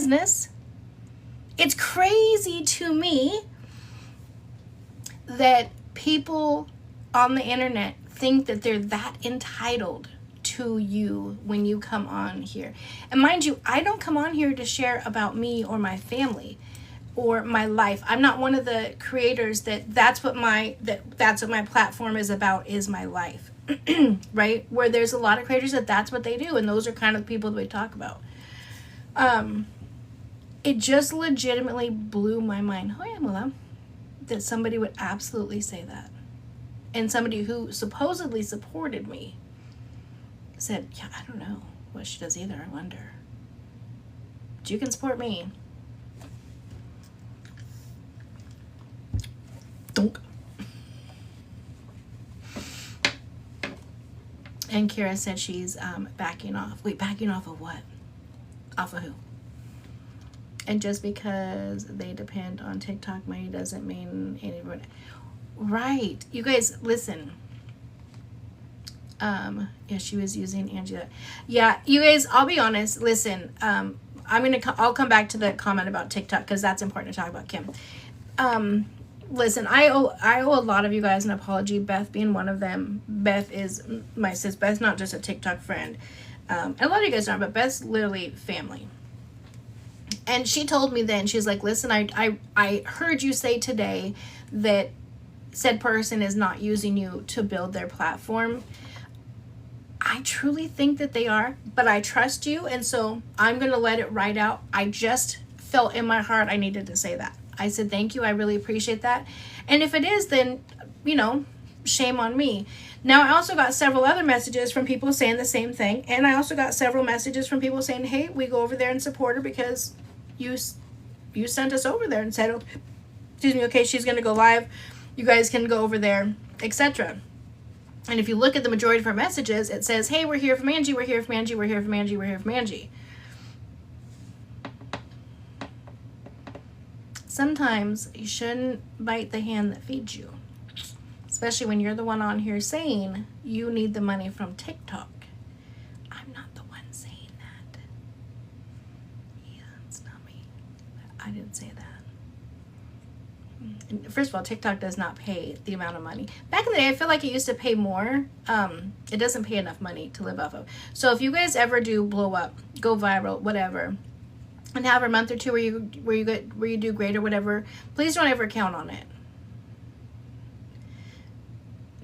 business. It's crazy to me that people on the internet think that they're that entitled to you when you come on here. And mind you, I don't come on here to share about me or my family or my life. I'm not one of the creators that's what my platform is about, is my life. Right? Where there's a lot of creators that's what they do, and those are kind of the people that we talk about. It just legitimately blew my mind. Oh yeah, Mula, that somebody would absolutely say that. And somebody who supposedly supported me said, yeah, I don't know what she does either, I wonder. But you can support me. Donk. And Kira said she's backing off. Wait, backing off of what? Off of who? And just because they depend on TikTok money doesn't mean anyone. Right. You guys, listen. Yeah, she was using Angela. Yeah, you guys, I'll be honest. Listen, I'll come back to the comment about TikTok because that's important to talk about, Kim. Listen, I owe a lot of you guys an apology, Beth being one of them. Beth is my sis. Beth's not just a TikTok friend. And a lot of you guys aren't, but Beth's literally family. And she told me then, she's like, listen, I heard you say today that said person is not using you to build their platform. I truly think that they are, but I trust you, and so I'm going to let it ride out. I just felt in my heart I needed to say that. I said, thank you. I really appreciate that. And if it is, then, you know, shame on me. Now, I also got several other messages from people saying the same thing. And I also got several messages from people saying, hey, we go over there and support her because you sent us over there and said, oh, excuse me, okay, she's going to go live. You guys can go over there, etc. And if you look at the majority of her messages, it says, hey, we're here from Angie, we're here from Angie, we're here from Angie, we're here from Angie. Sometimes you shouldn't bite the hand that feeds you, especially when you're the one on here saying you need the money from TikTok. I'm not the one saying that. Yeah, it's not me. I didn't say that. And first of all, TikTok does not pay the amount of money. Back in the day, I feel like it used to pay more. It doesn't pay enough money to live off of. So if you guys ever do blow up, go viral, whatever, and have a month or two where you do great or whatever, please don't ever count on it.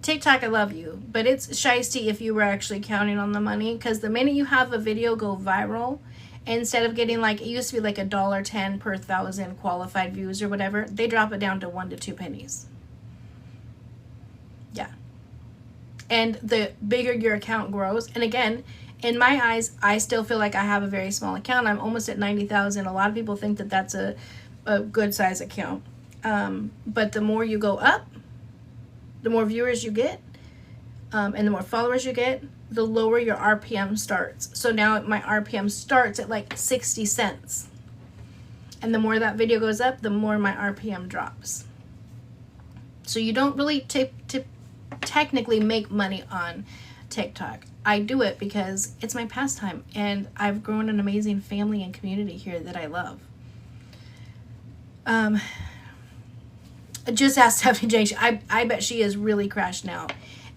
TikTok, I love you, but it's shiesty if you were actually counting on the money, because the minute you have a video go viral, instead of getting like, it used to be like $1.10 per 1,000 qualified views or whatever, they drop it down to 1 to 2 pennies. Yeah. And the bigger your account grows, and again, in my eyes, I still feel like I have a very small account. I'm almost at 90,000. A lot of people think that that's a good size account. But the more you go up, the more viewers you get, and the more followers you get, the lower your RPM starts. So now my RPM starts at like 60 cents. And the more that video goes up, the more my RPM drops. So you don't really technically make money on TikTok. I do it because it's my pastime, and I've grown an amazing family and community here that I love. Just ask Stephanie J. I bet she is really crashed now.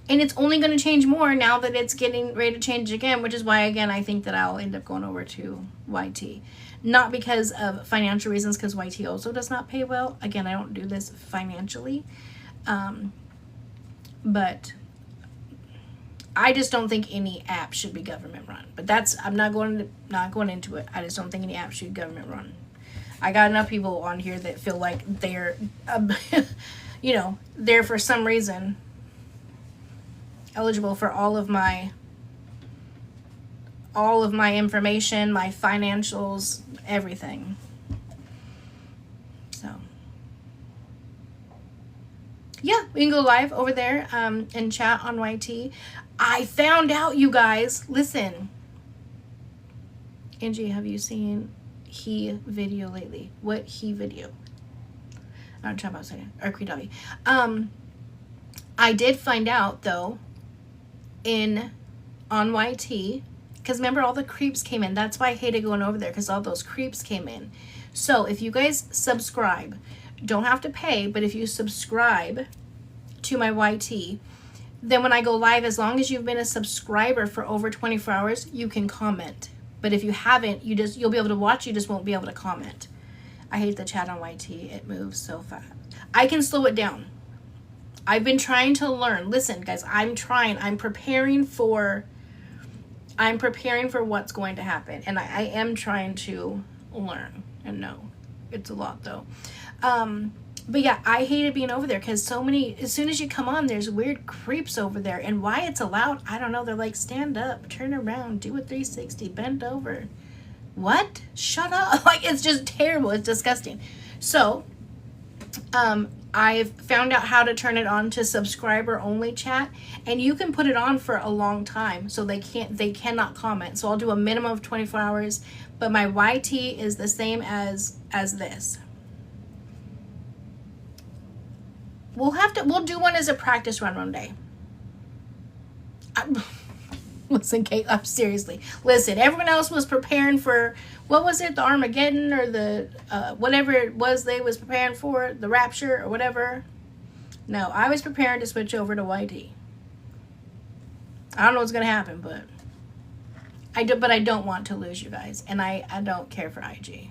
And it's only going to change more now that it's getting ready to change again, which is why, again, I think that I'll end up going over to YT. Not because of financial reasons, because YT also does not pay well. Again, I don't do this financially. But I just don't think any app should be government run. But I'm not going into it. I just don't think any app should be government run. I got enough people on here that feel like they're, you know, they're for some reason eligible for all of my information, my financials, everything. So yeah, we can go live over there and chat on YT. I found out, you guys, listen, Angie, have you seen he video lately? What he video? I'm trying about saying or Creedavi. I did find out though on YT, because remember, all the creeps came in. That's why I hated going over there, because all those creeps came in. So if you guys subscribe, don't have to pay, but if you subscribe to my YT, then when I go live, as long as you've been a subscriber for over 24 hours, you can comment. But if you haven't, you'll be able to watch, you just won't be able to comment. I hate the chat on YT. It moves so fast. I can slow it down. I've been trying to learn. Listen, guys, I'm trying. I'm preparing for what's going to happen. And I am trying to learn and know. It's a lot, though. But yeah, I hated being over there because as soon as you come on, there's weird creeps over there. And why it's allowed, I don't know. They're like, stand up, turn around, do a 360, bend over. What? Shut up. Like, it's just terrible. It's disgusting. So, I've found out how to turn it on to subscriber only chat, and you can put it on for a long time so they cannot comment. So I'll do a minimum of 24 hours, but my YT is the same as this. We'll do one as a practice run one day. Listen, Kate, seriously. Listen, everyone else was preparing for, what was it, the Armageddon or the, whatever it was they was preparing for, the Rapture or whatever. No, I was preparing to switch over to YT. I don't know what's going to happen, but I don't want to lose you guys, and I don't care for IG.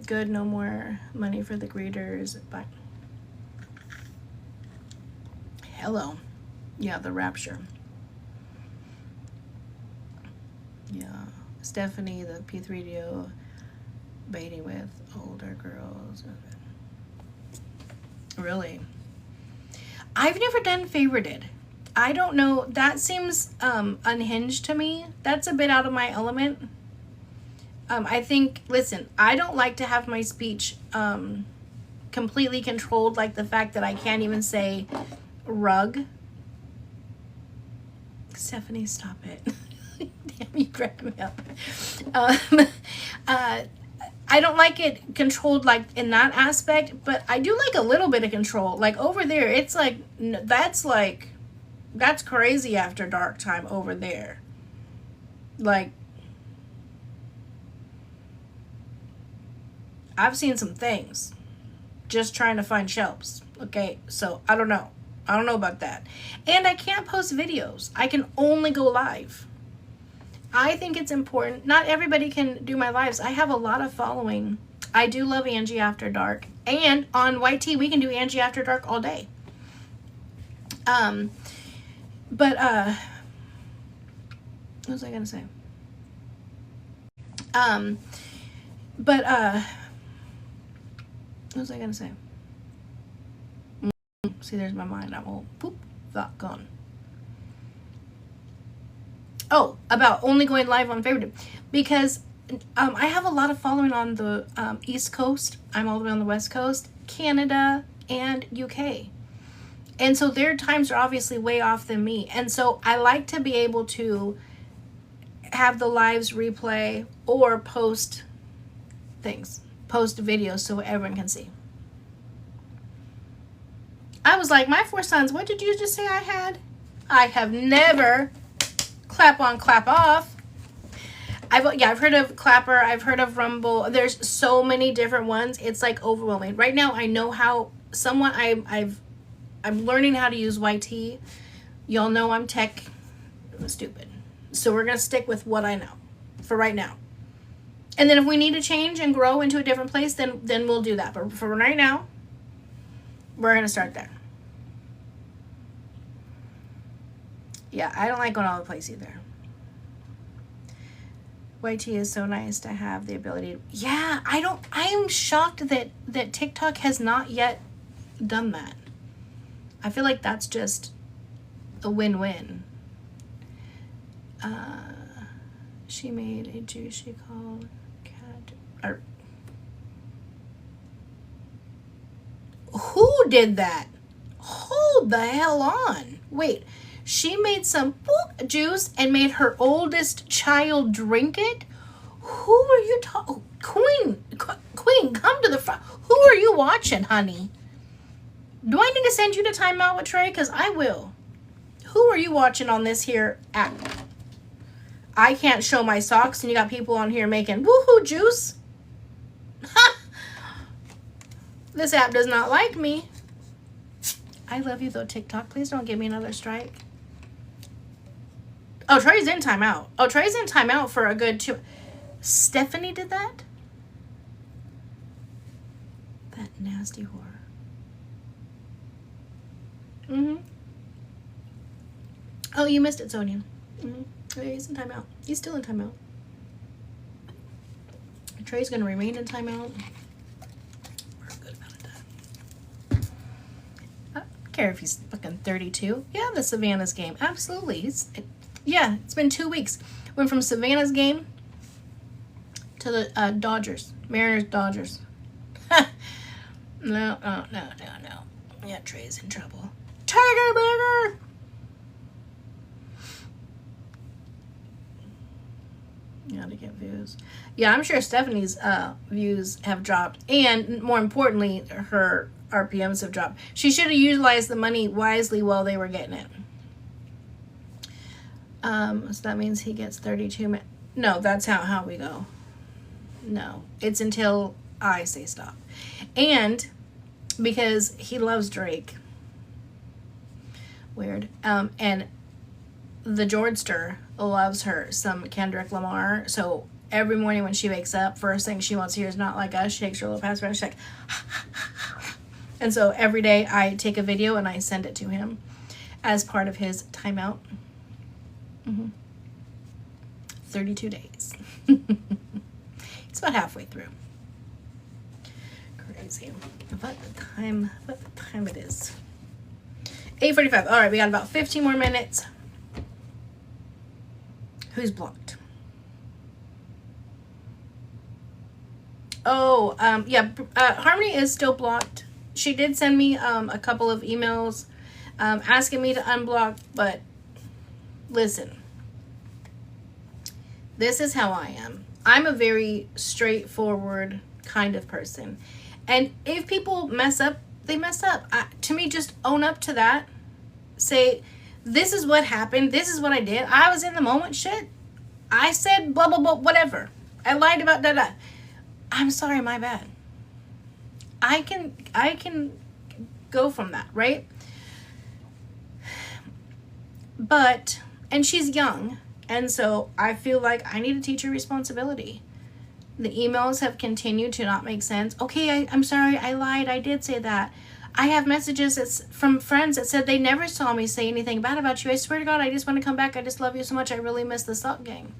Good, no more money for the greeters. Bye. Hello. Yeah, the Rapture. Yeah. Stephanie, the P3DO, baiting with older girls. Really? I've never done favorited. I don't know. That seems unhinged to me. That's a bit out of my element. I think, listen, I don't like to have my speech completely controlled, like the fact that I can't even say rug. Stephanie, stop it. Damn, you crack me up. I don't like it controlled like in that aspect, but I do like a little bit of control. Like over there, it's like, that's crazy after dark time over there. Like, I've seen some things just trying to find shelves. Okay, so I don't know. I don't know about that. And I can't post videos. I can only go live. I think it's important. Not everybody can do my lives. I have a lot of following. I do love Angie After Dark. And on YT, we can do Angie After Dark all day. What was I going to say? What was I going to say? See, there's my mind. I'm all poop, thought gone. Oh, about only going live on favorite. Because I have a lot of following on the East Coast. I'm all the way on the West Coast, Canada, and UK. And so their times are obviously way off than me. And so I like to be able to have the lives replay or post things, post videos so everyone can see. I was like, my 4 sons, what did you just say I had? I have never clap on, clap off. I've heard of Clapper. I've heard of Rumble. There's so many different ones. It's like overwhelming. Right now, I know how I'm learning how to use YT. Y'all know I'm stupid. So we're going to stick with what I know for right now. And then if we need to change and grow into a different place, then we'll do that. But for right now, we're going to start there. Yeah, I don't like going all over the place either. YT is so nice to have the ability to, yeah, I'm shocked that TikTok has not yet done that. I feel like that's just a win-win. She made a juice she called cat. Who did that? Hold the hell on. Wait, she made some juice and made her oldest child drink it? Who are you talking? Queen, come to the front. Who are you watching, honey? Do I need to send you to timeout with Trey? Because I will. Who are you watching on this here app? I can't show my socks, and you got people on here making woohoo juice. This app does not like me. I love you though, TikTok. Please don't give me another strike. Oh, Trey's in timeout. Oh, Trey's in timeout for a good 2. Stephanie did that? That nasty whore. Oh, you missed it, Sonia. Oh, he's in timeout. He's still in timeout. Trey's going to remain in timeout. For a good amount of time. I don't care if he's fucking 32. Yeah, the Savannah's game. Absolutely. It's been 2 weeks. Went from Savannah's game to the Dodgers. Mariners, Dodgers. No. Yeah, Trey's in trouble. Tiger Burger! Yeah, to get views. Yeah, I'm sure Stephanie's views have dropped. And more importantly, her RPMs have dropped. She should have utilized the money wisely while they were getting it. So that means he gets 32 minutes. No, that's how we go. No, it's until I say stop. And because he loves Drake. Weird. And the Georgester loves her some Kendrick Lamar. So every morning when she wakes up, first thing she wants to hear is Not Like Us. She takes her little passport and she's like, and so every day I take a video and I send it to him as part of his timeout. 32 days. It's about halfway through. Crazy. What the time it is. 8:45. All right, we got about 15 more minutes. Who's blocked? Oh, yeah. Harmony is still blocked. She did send me a couple of emails asking me to unblock, but listen. This is how I am. I'm a very straightforward kind of person. And if people mess up, they mess up. To me, just own up to that. Say, this is what happened. This is what I did. I was in the moment. Shit. I said blah, blah, blah, whatever. I lied about da-da. I'm sorry, my bad. I can go from that, right? But, and she's young. And so I feel like I need to teach her responsibility. The emails have continued to not make sense. Okay, I'm sorry, I lied, I did say that. I have messages from friends that said they never saw me say anything bad about you. I swear to God, I just want to come back. I just love you so much. I really miss the Sock Gang.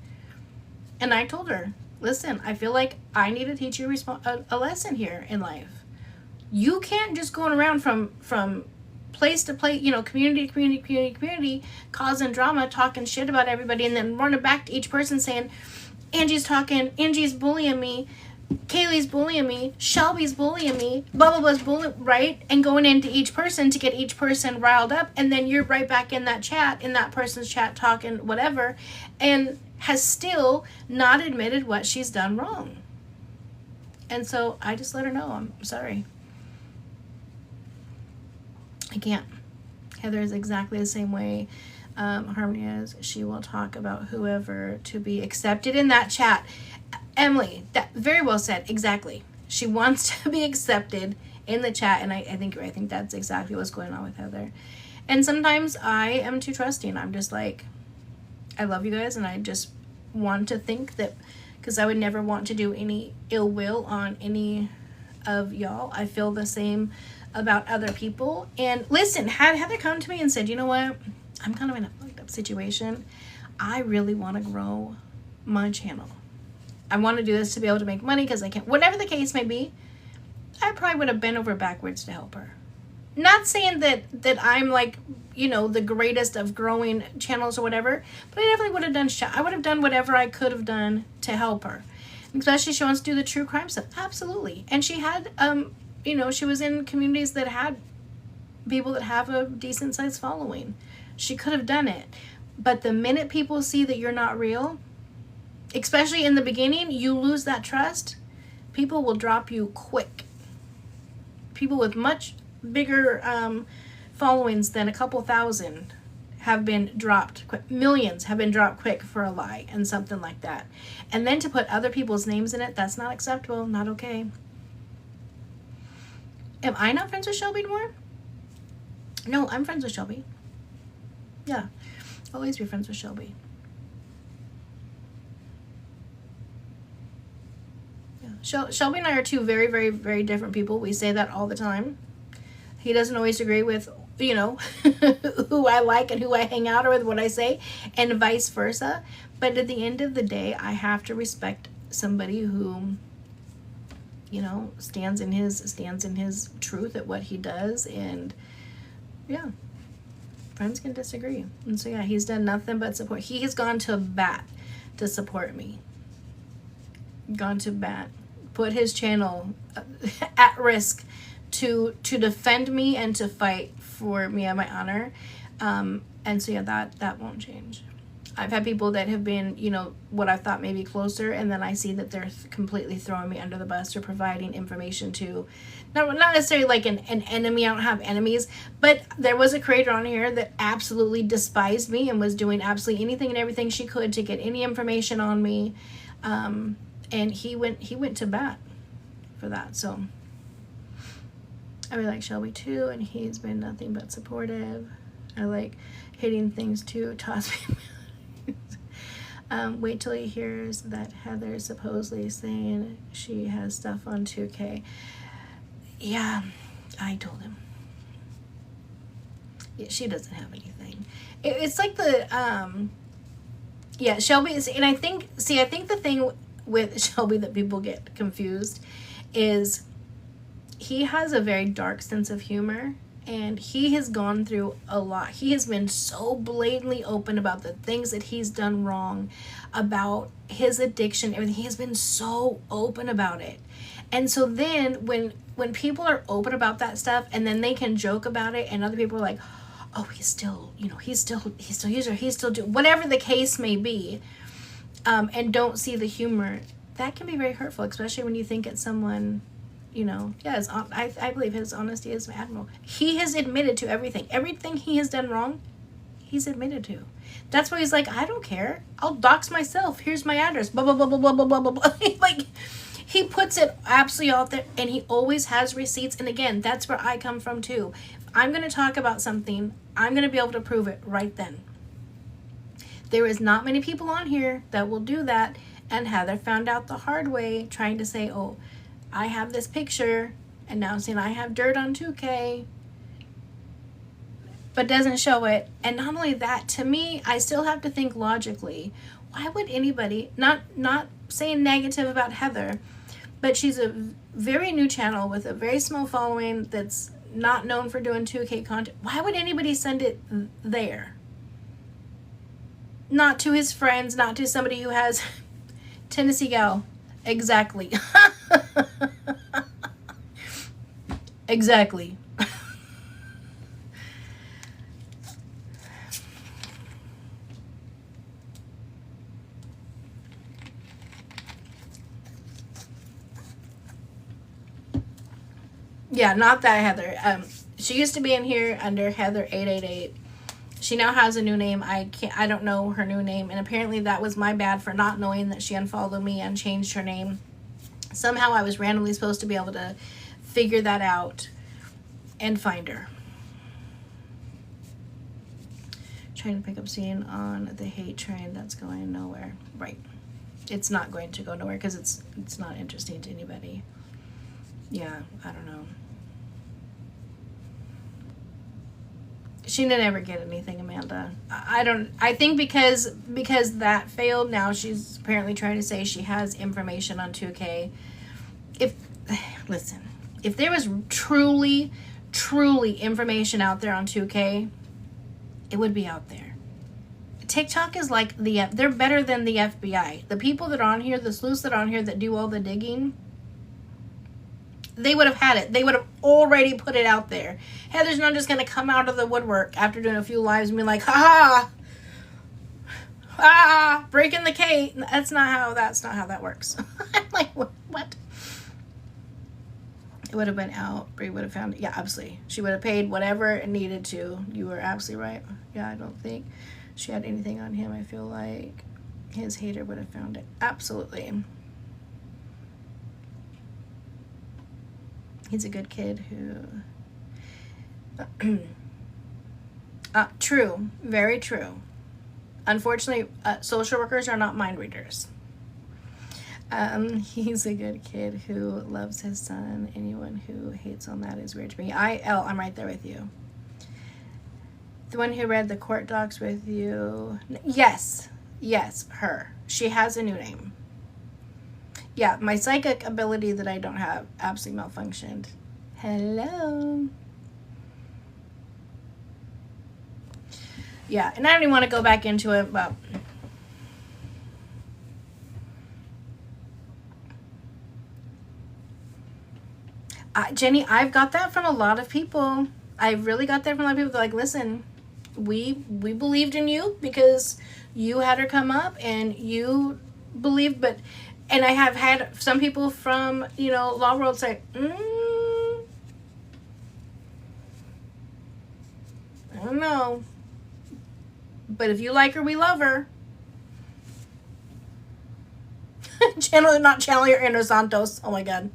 And I told her, listen, I feel like I need to teach you a lesson here in life. You can't just going around from place to place, community to community, causing drama, talking shit about everybody, and then running back to each person saying, Angie's bullying me, Kaylee's bullying me, Shelby's bullying me, blah, blah, blah's bullying, right? And going into each person to get each person riled up, and then you're right back in that chat, in that person's chat, talking whatever, and has still not admitted what she's done wrong. And so I just let her know, I'm sorry. I can't. Heather is exactly the same way Harmony is. She will talk about whoever to be accepted in that chat. Emily, that very well said. Exactly. She wants to be accepted in the chat, and I think you're right. I think that's exactly what's going on with Heather. And sometimes I am too trusting. I'm just like, I love you guys, and I just want to think that, because I would never want to do any ill will on any of y'all. I feel the same about other people. And listen, had Heather come to me and said, you know what, I'm kind of in a fucked up situation. I really want to grow my channel. I want to do this to be able to make money because I can't, whatever the case may be, I probably would have bent over backwards to help her. Not saying that I'm like, the greatest of growing channels or whatever, but I definitely would have done I would have done whatever I could have done to help her. Especially she wants to do the true crime stuff. Absolutely. And she had, she was in communities that had people that have a decent sized following. She could have done it. But the minute people see that you're not real, especially in the beginning, you lose that trust, people will drop you quick. People with much bigger followings than a couple thousand have been dropped quick. Millions have been dropped quick for a lie and something like that. And then to put other people's names in it, that's not acceptable, not okay. Am I not friends with Shelby anymore? No, I'm friends with Shelby. Yeah, I'll always be friends with Shelby. Yeah. Shelby and I are two very, very, very different people. We say that all the time. He doesn't always agree with, you know, who I like and who I hang out with, what I say, and vice versa. But at the end of the day, I have to respect somebody who, you know, stands in his truth at what he does. And yeah, friends can disagree. And so yeah, he's done nothing but support. He has gone to bat to support me. Gone to bat. Put his channel at risk to defend me and to fight for me and my honor. And so yeah, that won't change. I've had people that have been, you know, what I thought maybe closer, and then I see that they're completely throwing me under the bus or providing information to, not necessarily like an enemy. I don't have enemies, but there was a creator on here that absolutely despised me and was doing absolutely anything and everything she could to get any information on me. And he went to bat for that. So I really like Shelby too, and he's been nothing but supportive. I like hitting things too. Toss me. Wait till he hears that Heather supposedly saying she has stuff on 2K. Yeah, I told him. Yeah, she doesn't have anything. It's like the yeah, Shelby is, and I think the thing with Shelby that people get confused is he has a very dark sense of humor, and he has gone through a lot. He has been so blatantly open about the things that he's done wrong, about his addiction, everything. He has been so open about it. And so then when people are open about that stuff, and then they can joke about it, and other people are like, oh, he's still, you know, he's still user, he's still doing whatever the case may be, and don't see the humor, that can be very hurtful, especially when you think it's someone, you know, yeah, I believe his honesty is admirable. He has admitted to everything he has done wrong, he's admitted to. That's why he's like, I don't care, I'll dox myself, here's my address, blah, blah, blah, blah, blah, blah, blah, blah. Like, he puts it absolutely out there, and he always has receipts. And again, that's where I come from too. If I'm going to talk about something, I'm going to be able to prove it right then. There is not many people on here that will do that, and Heather found out the hard way, trying to say, oh, I have this picture, and now saying I have dirt on 2K, but doesn't show it. And not only that, to me, I still have to think logically. Why would anybody, not saying negative about Heather, but she's a very new channel with a very small following that's not known for doing 2K content. Why would anybody send it there? Not to his friends, not to somebody who has Tennessee gal. Exactly. Exactly. Yeah, not that Heather. She used to be in here under Heather 888. She now has a new name. I don't know her new name, and apparently that was my bad for not knowing that she unfollowed me and changed her name. Somehow I was randomly supposed to be able to figure that out and find her. Trying to pick up scene on the hate train that's going nowhere. Right. It's not going to go nowhere because it's not interesting to anybody. Yeah, I don't know. She didn't ever get anything, Amanda. I think because that failed, now she's apparently trying to say she has information on 2K. Listen, if there was truly information out there on 2K, it would be out there. TikTok is like they're better than the FBI. The people that are on here, the sleuths that are on here that do all the digging, they would have had it. They would have already put it out there. Heather's not just going to come out of the woodwork after doing a few lives and be like, breaking the case. That's not how that works. I'm like, what? It would have been out. Brie would have found it. Yeah, absolutely. She would have paid whatever it needed to. You were absolutely right. Yeah, I don't think she had anything on him. I feel like his hater would have found it. Absolutely. He's a good kid who... true. Very true. Unfortunately, social workers are not mind readers. He's a good kid who loves his son. Anyone who hates on that is weird to me. I'm right there with you. The one who read the court docs with you. Yes, her. She has a new name. Yeah, my psychic ability that I don't have absolutely malfunctioned. Hello. Yeah, and I don't even want to go back into it, but... Jenny, I've got that from a lot of people. I really got that from a lot of people. They're like, listen, we believed in you because you had her come up and you believed, but... And I have had some people from, Law World say, I don't know. But if you like her, we love her. Not channel your inner Santos. Oh my God.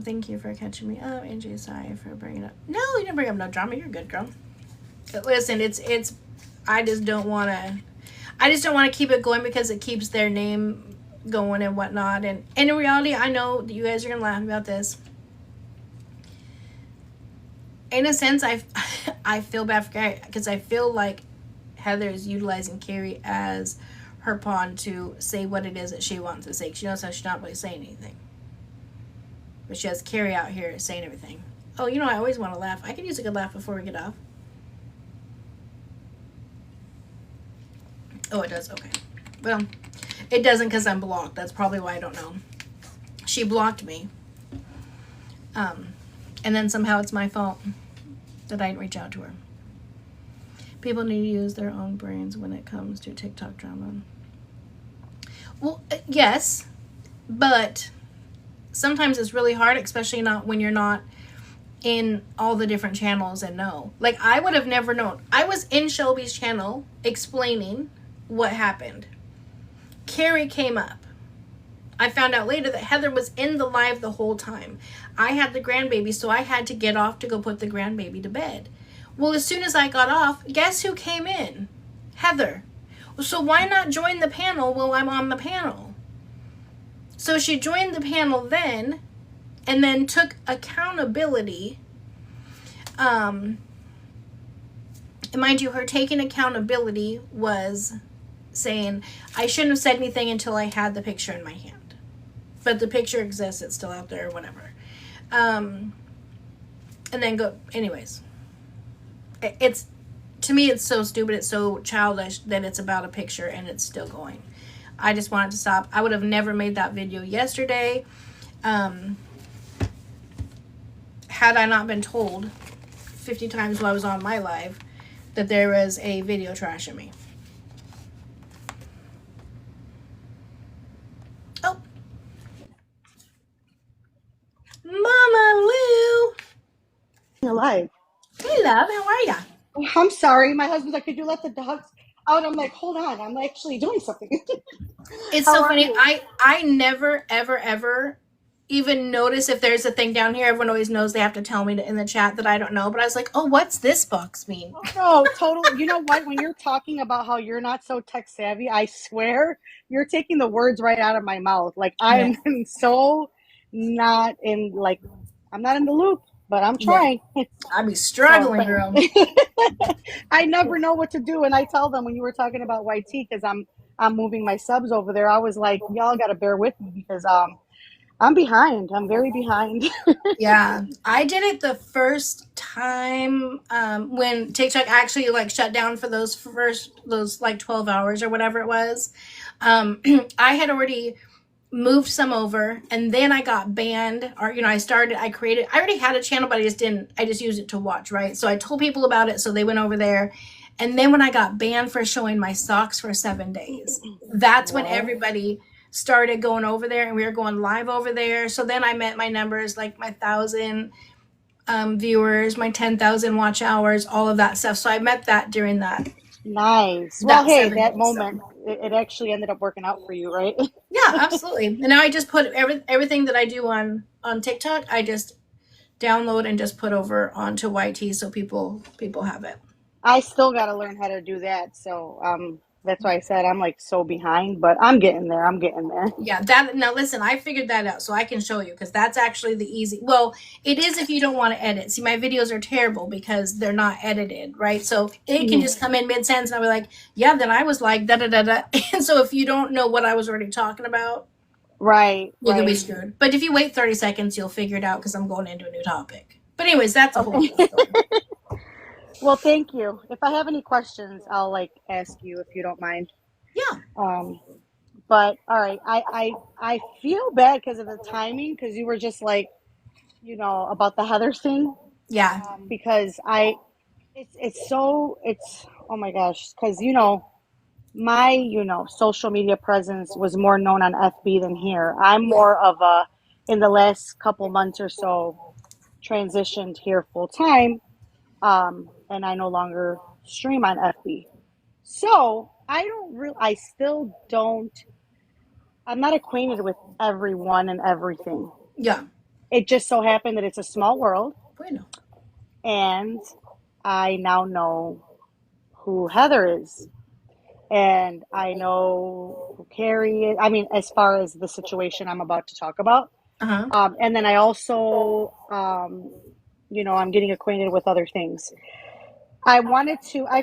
Thank you for catching me up. Angie, sorry for bringing up. No, you didn't bring up no drama. You're good, girl. Listen, it's. I just don't want to keep it going because it keeps their name going and whatnot. And in reality, I know that you guys are gonna laugh about this. In a sense, I feel bad for Carrie because I feel like Heather is utilizing Carrie as her pawn to say what it is that she wants to say. She knows how she's not really saying anything. But she has Carrie out here saying everything. Oh, I always want to laugh. I could use a good laugh before we get off. Oh, it does? Okay. Well, it doesn't because I'm blocked. That's probably why I don't know. She blocked me. And then somehow it's my fault that I didn't reach out to her. People need to use their own brains when it comes to TikTok drama. Well, yes, but sometimes it's really hard, especially not when you're not in all the different channels and know. Like, I would have never known. I was in Shelby's channel explaining what happened. Carrie came up. I found out later that Heather was in the live the whole time. I had the grandbaby, so I had to get off to go put the grandbaby to bed. Well, as soon as I got off, guess who came in? Heather. So why not join the panel while I'm on the panel? So she joined the panel then, and then took accountability. And mind you, her taking accountability was saying, I shouldn't have said anything until I had the picture in my hand. But the picture exists, it's still out there or whatever. And then anyways. It's, to me, it's so stupid, it's so childish that it's about a picture and it's still going. I just wanted to stop. I would have never made that video yesterday. Had I not been told 50 times while I was on my live that there was a video trashing me. Oh. Mama Lou. Alive. Hey, love. How are ya? I'm sorry. My husband's like, could you let the dogs out? I'm like, hold on. I'm actually doing something. It's so funny. I never, ever, ever even notice if there's a thing down here. Everyone always knows they have to tell me in the chat that I don't know. But I was like, oh, what's this box mean? No, totally. You know what? When you're talking about how you're not so tech savvy, I swear you're taking the words right out of my mouth. Like, I am so not in, like, I'm not in the loop, but I'm trying. Yeah. I'd be struggling, girl. I never know what to do. And I tell them when you were talking about YT, because I'm moving my subs over there, I was like, y'all got to bear with me because I'm behind. I'm very behind. Yeah. I did it the first time when TikTok actually like shut down for those like 12 hours or whatever it was. I had already moved some over and then I got banned, or I already had a channel, but I just used it to watch, right? So I told people about it, so they went over there And then when I got banned for showing my socks for 7 days, that's when What? everybody started going over there and we were going live over there. So then I met my numbers, like my 1,000 viewers, my 10,000 watch hours, all of that stuff. So I met that during Nice. Well, that hey, 7 that days. moment, So it actually ended up working out for you, right? yeah, absolutely. And now I just put everything that I do on TikTok, I just download and just put over onto YT so people have it. I still got to learn how to do that. So, that's why I said I'm like so behind, but I'm getting there. I'm getting there. Yeah, that now listen, I figured that out so I can show you because that's actually the easy. Well, it is if you don't want to edit. See, my videos are terrible because they're not edited, right? So it can Mhm. just come in mid sentence and I'll be like, yeah, then I was like da da da da. And so if you don't know what I was already talking about, Right, you're gonna be right. screwed. But if you wait 30 seconds, you'll figure it out because I'm going into a new topic. But anyways, that's a whole Okay. other story. Well, thank you. If I have any questions, I'll like ask you if you don't mind. Yeah. Um, but all right, I feel bad because of the timing because you were just like, about the Heather thing. Yeah. Because it's oh my gosh, because my social media presence was more known on FB than here. I'm Yeah. more of a in the last couple months or so transitioned here full time, and I no longer stream on FB. So I still don't. I'm not acquainted with everyone and everything. Yeah. It just so happened that it's a small world, Bueno. and I now know who Heather is, and I know who Carrie is. I mean, as far as the situation I'm about to talk about. Uh-huh. And then I also, I'm getting acquainted with other things. I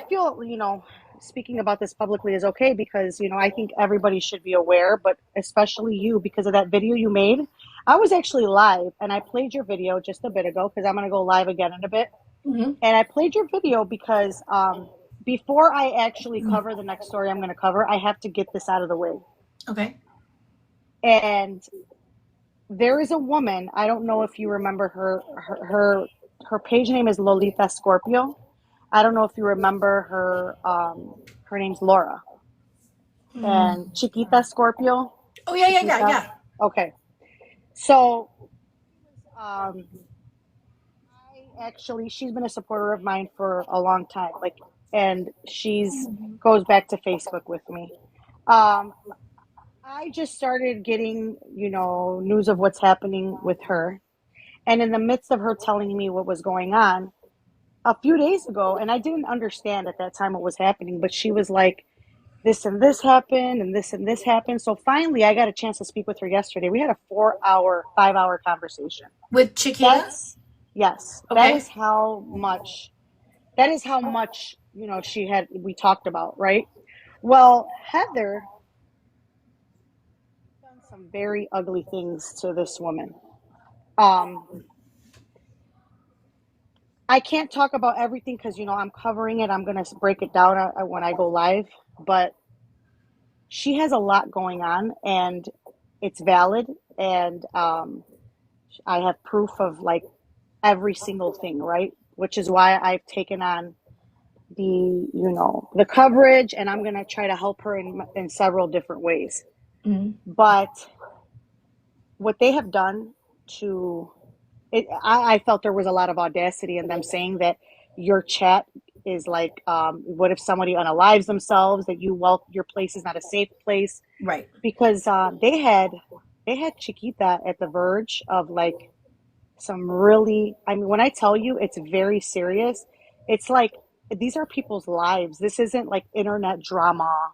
feel, speaking about this publicly is okay because, I think everybody should be aware, but especially you because of that video you made. I was actually live and I played your video just a bit ago because I'm going to go live again in a bit. Mm-hmm. And I played your video because before I actually cover the next story I'm going to cover, I have to get this out of the way. Okay. And there is a woman, I don't know if you remember her page name is Lolita Scorpio. I don't know if you remember her. Her name's Laura. And Chiquita Scorpio. Oh yeah, yeah, Chiquita. yeah, yeah. Okay. So, she's been a supporter of mine for a long time. And she's goes back to Facebook with me. I just started getting, news of what's happening with her. And in the midst of her telling me what was going on, a few days ago, and I didn't understand at that time what was happening, but she was like, this and this happened, and this happened. So finally, I got a chance to speak with her yesterday. We had a 5-hour conversation. With Chiquita? Yes. Okay. That is how much, we talked about, right? Well, Heather done some very ugly things to this woman. I can't talk about everything because, I'm covering it. I'm going to break it down when I go live. But she has a lot going on, and it's valid. And I have proof of, every single thing, right? Which is why I've taken on the coverage, and I'm going to try to help her in several different ways. Mm-hmm. But what they have done to it, I felt there was a lot of audacity in them saying that your chat is like, what if somebody unalives themselves, that your place is not a safe place, Right. because they had Chiquita at the verge of some really, I mean, when I tell you it's very serious, it's like these are people's lives. This isn't like internet drama.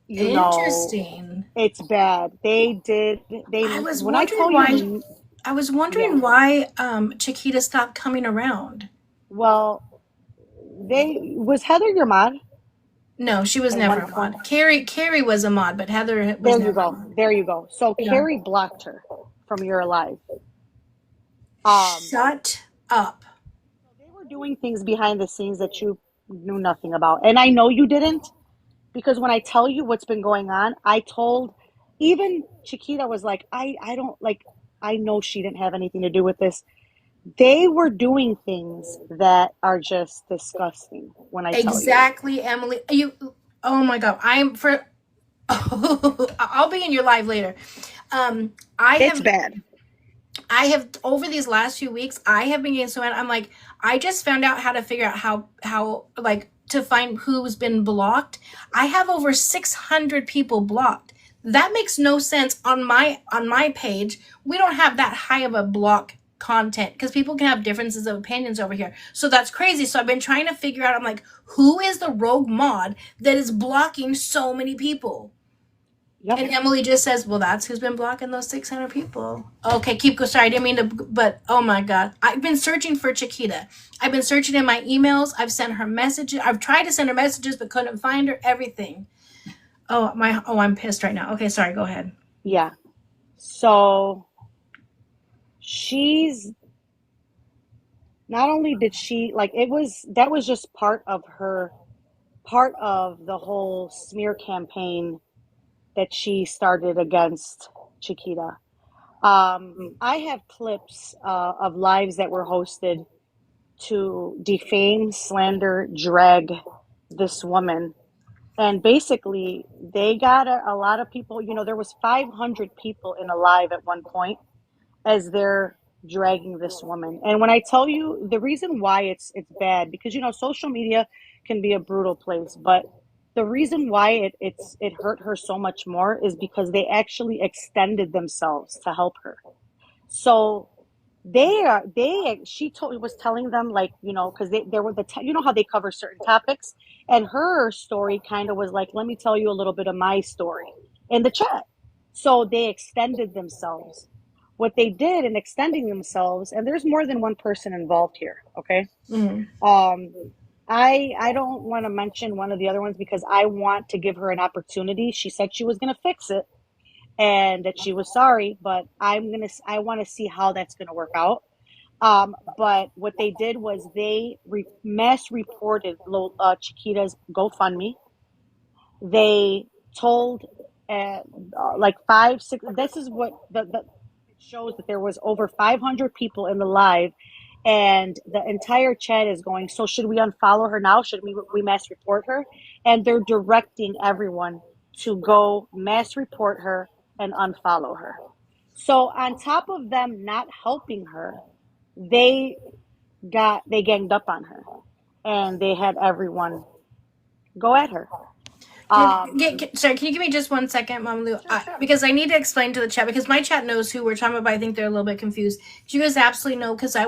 Interesting. It's bad. I was When I tell wondering you, I was yeah. wondering why Chiquita stopped coming around. Well, was Heather your mod? No, she was At never one a point? mod. Carrie was a mod, but Heather was There you never a go. mod. There you go. So Yeah. Carrie blocked her from You're Alive. Shut up. They were doing things behind the scenes that you knew nothing about. And I know you didn't, because when I tell you what's been going on, even Chiquita was like, I don't, I know she didn't have anything to do with this. They were doing things that are just disgusting when I tell you. Exactly, Emily. You. Oh my God. I'm for. I'll be in your live later. I It's have bad. I have over these last few weeks, I have been getting so mad. I'm like, I just found out how to figure out how like to find who's been blocked. I have over 600 people blocked. That makes no sense on my page. We don't have that high of a block content because people can have differences of opinions over here. So that's crazy. So I've been trying to figure out. I'm like, who is the rogue mod that is blocking so many people? Yep. And Emily just says, "Well, that's who's been blocking those 600 people." Okay, keep going. Sorry, I didn't mean to, but oh my God, I've been searching for Chiquita. I've been searching in my emails. I've sent her messages. I've tried to send her messages, but couldn't find her. Everything. Oh, I'm pissed right now. Okay, sorry. Go ahead. Yeah. So she's not only did she like it was that was just part of the whole smear campaign that she started against Chiquita. I have clips of lives that were hosted to defame, slander, drag this woman. And basically, they got a lot of people. There was 500 people in a live at one point as they're dragging this woman. And when I tell you the reason why it's bad, because social media can be a brutal place, but the reason why it hurt her so much more is because they actually extended themselves to help her. So she was telling them, like, because there were how they cover certain topics, and her story kind of was like, let me tell you a little bit of my story in the chat. So they extended themselves. What they did in extending themselves, and there's more than one person involved here, okay? I don't want to mention one of the other ones because I want to give her an opportunity. She said she was going to fix it and that she was sorry, but I want to see how that's going to work out. But what they did was they mass reported Chiquita's GoFundMe. They told like 5, 6. This is what it shows that there was over 500 people in the live, and the entire chat is going, so should we unfollow her now? Should we mass report her? And they're directing everyone to go mass report her and unfollow her. So on top of them not helping her, they ganged up on her, and they had everyone go at her. Sorry, can you give me just 1 second, Mom Lou? Sure. Because I need to explain to the chat, because my chat knows who we're talking about, but I think they're a little bit confused. You guys absolutely know, because I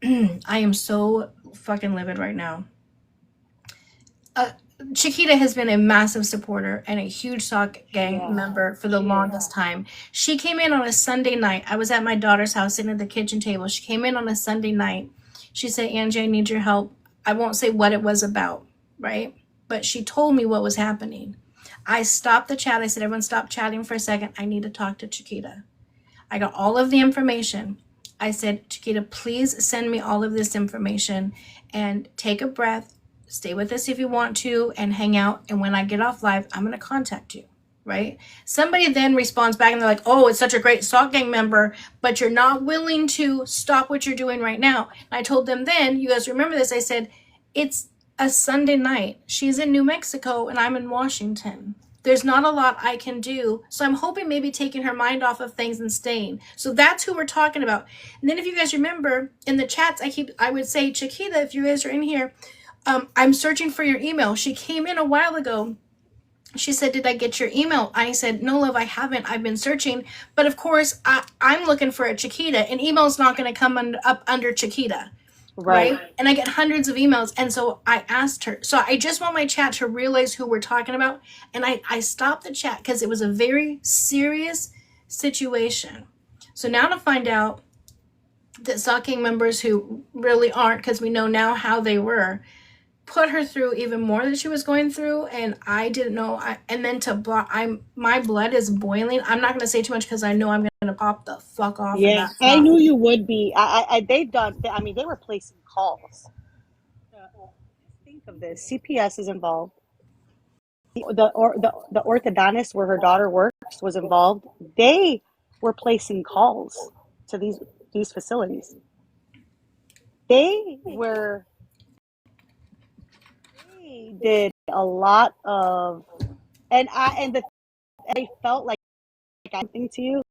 am so fucking livid right now. Chiquita has been a massive supporter and a huge Sock Gang member for the longest time. She came in on a Sunday night. I was at my daughter's house sitting at the kitchen table. She came in on a Sunday night. She said, Angie, I need your help. I won't say what it was about, right? But she told me what was happening. I stopped the chat. I said, everyone stop chatting for a second. I need to talk to Chiquita. I got all of the information. I said, Chiquita, please send me all of this information and take a breath. Stay with us if you want to and hang out. And when I get off live, I'm going to contact you, right? Somebody then responds back and they're like, oh, it's such a great Sock Gang member, but you're not willing to stop what you're doing right now. And I told them then, you guys remember this, I said, it's a Sunday night. She's in New Mexico and I'm in Washington. There's not a lot I can do. So I'm hoping maybe taking her mind off of things and staying. So that's who we're talking about. And then if you guys remember in the chats, I would say, Chiquita, if you guys are in here, I'm searching for your email. She came in a while ago. She said, did I get your email? I said, no, love, I haven't. I've been searching. But of course, I'm looking for a Chiquita. An email's not going to come up under Chiquita. Right. And I get hundreds of emails. And so I asked her. So I just want my chat to realize who we're talking about. And I stopped the chat because it was a very serious situation. So now to find out that Sock Gang members who really aren't, because we know now how they were, put her through even more than she was going through, and I didn't know. And then to block, my blood is boiling. I'm not going to say too much because I know I'm going to pop the fuck off. Yeah, I knew you would be. They were placing calls. Think of this: CPS is involved. The orthodontist where her daughter works was involved. They were placing calls to these facilities. They did a lot of, and they felt like I'm saying to you,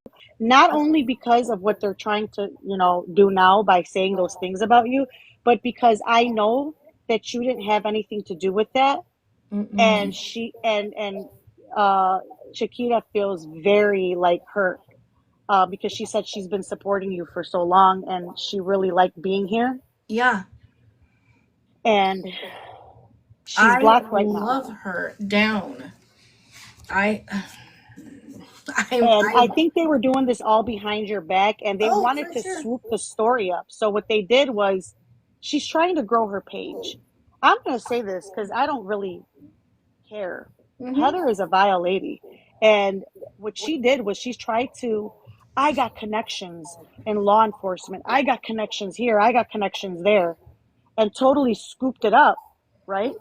not only because of what they're trying to, do now by saying those things about you, but because I know that you didn't have anything to do with that. And she and Chiquita feels very like hurt because she said she's been supporting you for so long and she really liked being here. Yeah. And she's blocked right now. I love her down. I think they were doing this all behind your back, and they wanted to swoop the story up. So what they did was, she's trying to grow her page. I'm going to say this because I don't really care. Heather is a vile lady. And what she did was she's tried to, I got connections in law enforcement. I got connections here. I got connections there. And totally scooped it up, right?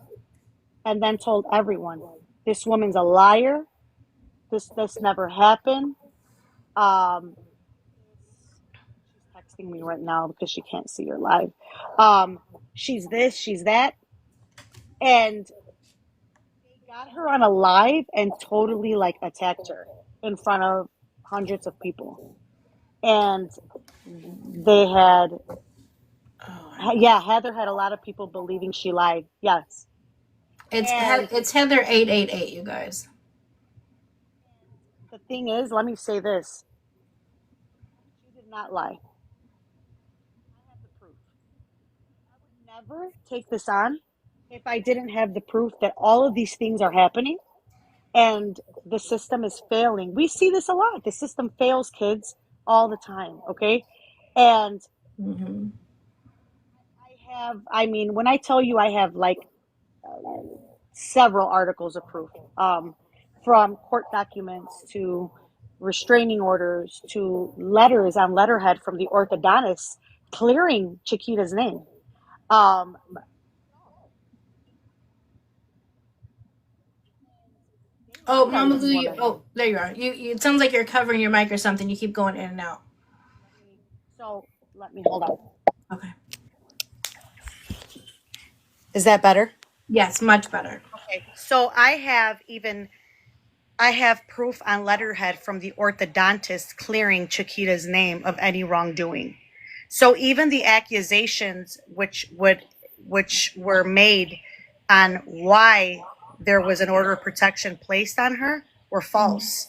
And then told everyone, this woman's a liar. This never happened. She's texting me right now because she can't see her live. She's this, she's that. And they got her on a live and totally like attacked her in front of hundreds of people. And they had, Heather had a lot of people believing she lied. Yes. It's Heather 888, you guys. The thing is, let me say this. She did not lie. I have the proof. I would never take this on if I didn't have the proof that all of these things are happening and the system is failing. We see this a lot. The system fails kids all the time, okay? And when I tell you I have like several articles of proof, from court documents to restraining orders to letters on letterhead from the orthodontist clearing Chiquita's name. Mama Lou, there you are. You it sounds like you're covering your mic or something. You keep going in and out. So let me hold on. Okay. Is that better? Yes, much better. Okay. So I have proof on letterhead from the orthodontist clearing Chiquita's name of any wrongdoing. So even the accusations which were made on why there was an order of protection placed on her were false.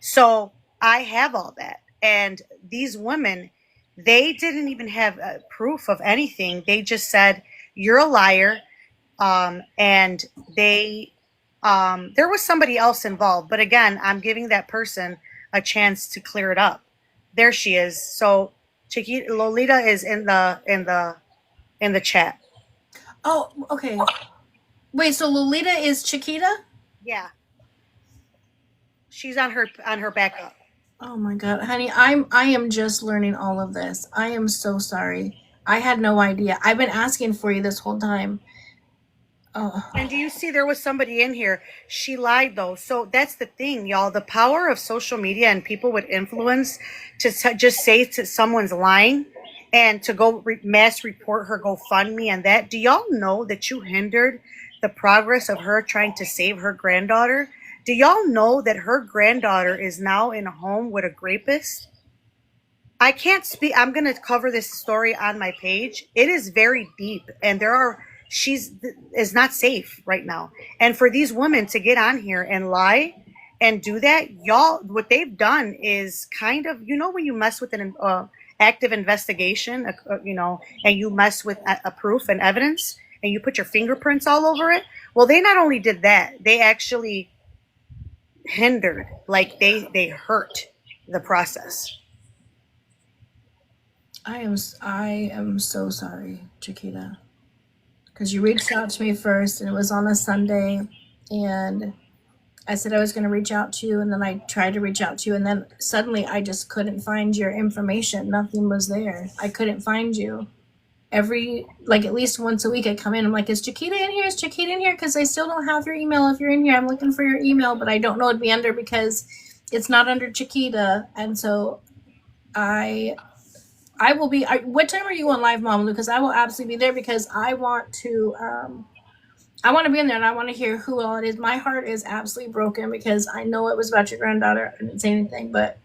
So I have all that. And these women, they didn't even have proof of anything. They just said, you're a liar. And there was somebody else involved, but again, I'm giving that person a chance to clear it up. There she is. So Chiquita, Lolita is in the chat. Oh, okay. Wait, so Lolita is Chiquita? Yeah. She's on her backup. Oh my God, honey, I am just learning all of this. I am so sorry. I had no idea. I've been asking for you this whole time. Oh. And do you see there was somebody in here? She lied though. So that's the thing, y'all. The power of social media and people with influence to just say to someone's lying and to go mass report her GoFundMe and that. Do y'all know that you hindered the progress of her trying to save her granddaughter? Do y'all know that her granddaughter is now in a home with a rapist? I can't speak. I'm going to cover this story on my page. It is very deep and she is not safe right now. And for these women to get on here and lie and do that, y'all, what they've done is kind of, when you mess with an active investigation, and you mess with a proof and evidence and you put your fingerprints all over it. Well, they not only did that, they actually hindered, like they hurt the process. I am so sorry, Chiquita. Because you reached out to me first and it was on a Sunday and I said I was going to reach out to you and then I tried to reach out to you and then suddenly I just couldn't find your information. Nothing was there. I couldn't find you. At least once a week I come in. I'm like, is Chiquita in here? Is Chiquita in here? Because I still don't have your email. If you're in here, I'm looking for your email, but I don't know it'd be under because It's not under Chiquita, and so I will be. What time are you on live, Mama Lou? Because I will absolutely be there because I want to. I want to be in there and I want to hear who all it is. My heart is absolutely broken because I know it was about your granddaughter. I didn't say anything, but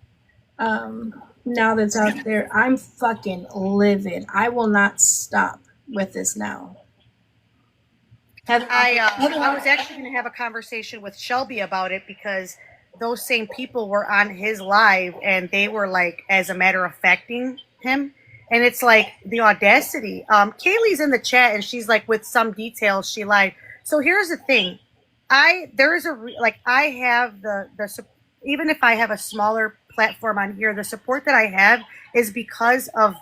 now that's out there, I'm fucking livid. I will not stop with this now. I was actually going to have a conversation with Shelby about it because those same people were on his live and they were like, as a matter of facting him. And it's like the audacity. Kaylee's in the chat and she's like, with some details, she lied. So here's the thing. I have the even if I have a smaller platform on here, the support that I have is because of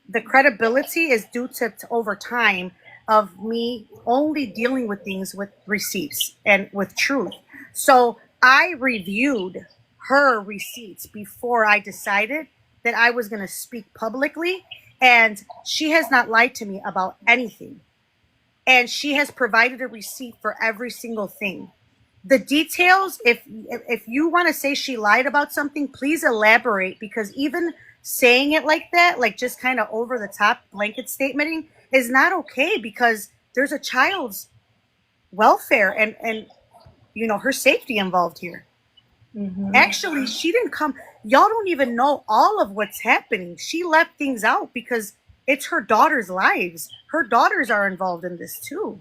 the credibility is due to over time of me only dealing with things with receipts and with truth. So I reviewed her receipts before I decided that I was going to speak publicly, and she has not lied to me about anything. And she has provided a receipt for every single thing. The details, if you want to say she lied about something, please elaborate, because even saying it like that, like just kind of over the top blanket statementing, is not okay, because there's a child's welfare and you know, her safety involved here. Mm-hmm. Actually, she didn't come. Y'all don't even know all of what's happening. She left things out because it's her daughter's lives. Her daughters are involved in this too.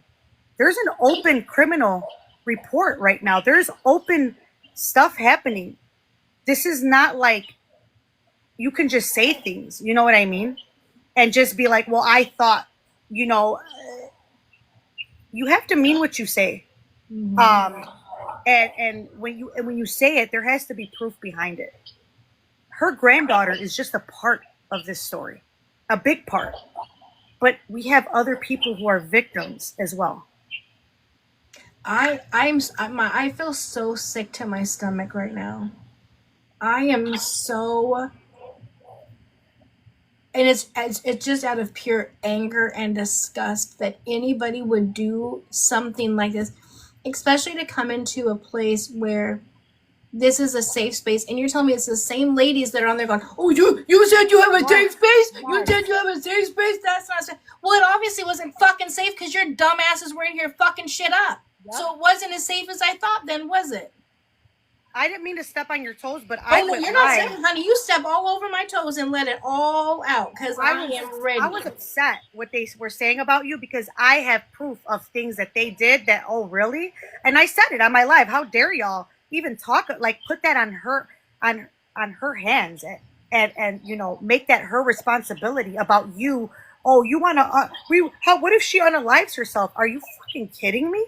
There's an open criminal report right now. There's open stuff happening. This is not like you can just say things, you know what I mean? And just be like, well, I thought, you know, you have to mean what you say. Mm-hmm. And when you say it, there has to be proof behind it. Her granddaughter is just a part of this story, a big part. But we have other people who are victims as well. I feel so sick to my stomach right now. I am so, and it's just out of pure anger and disgust that anybody would do something like this, especially to come into a place where this is a safe space, and you're telling me it's the same ladies that are on there going, oh, you said you have a safe space? You said you have a safe space? That's not safe. Well, it obviously wasn't fucking safe because your dumbasses were in here fucking shit up. Yep. So it wasn't as safe as I thought then, was it? I didn't mean to step on your toes, but you're not stepping, honey. You step all over my toes and let it all out because I am ready. I was upset what they were saying about you because I have proof of things that they did that, oh, really? And I said it on my live. How dare y'all even talk, like put that on her hands and you know, make that her responsibility about you. Oh, you want to, what if she unalives herself? Are you fucking kidding me?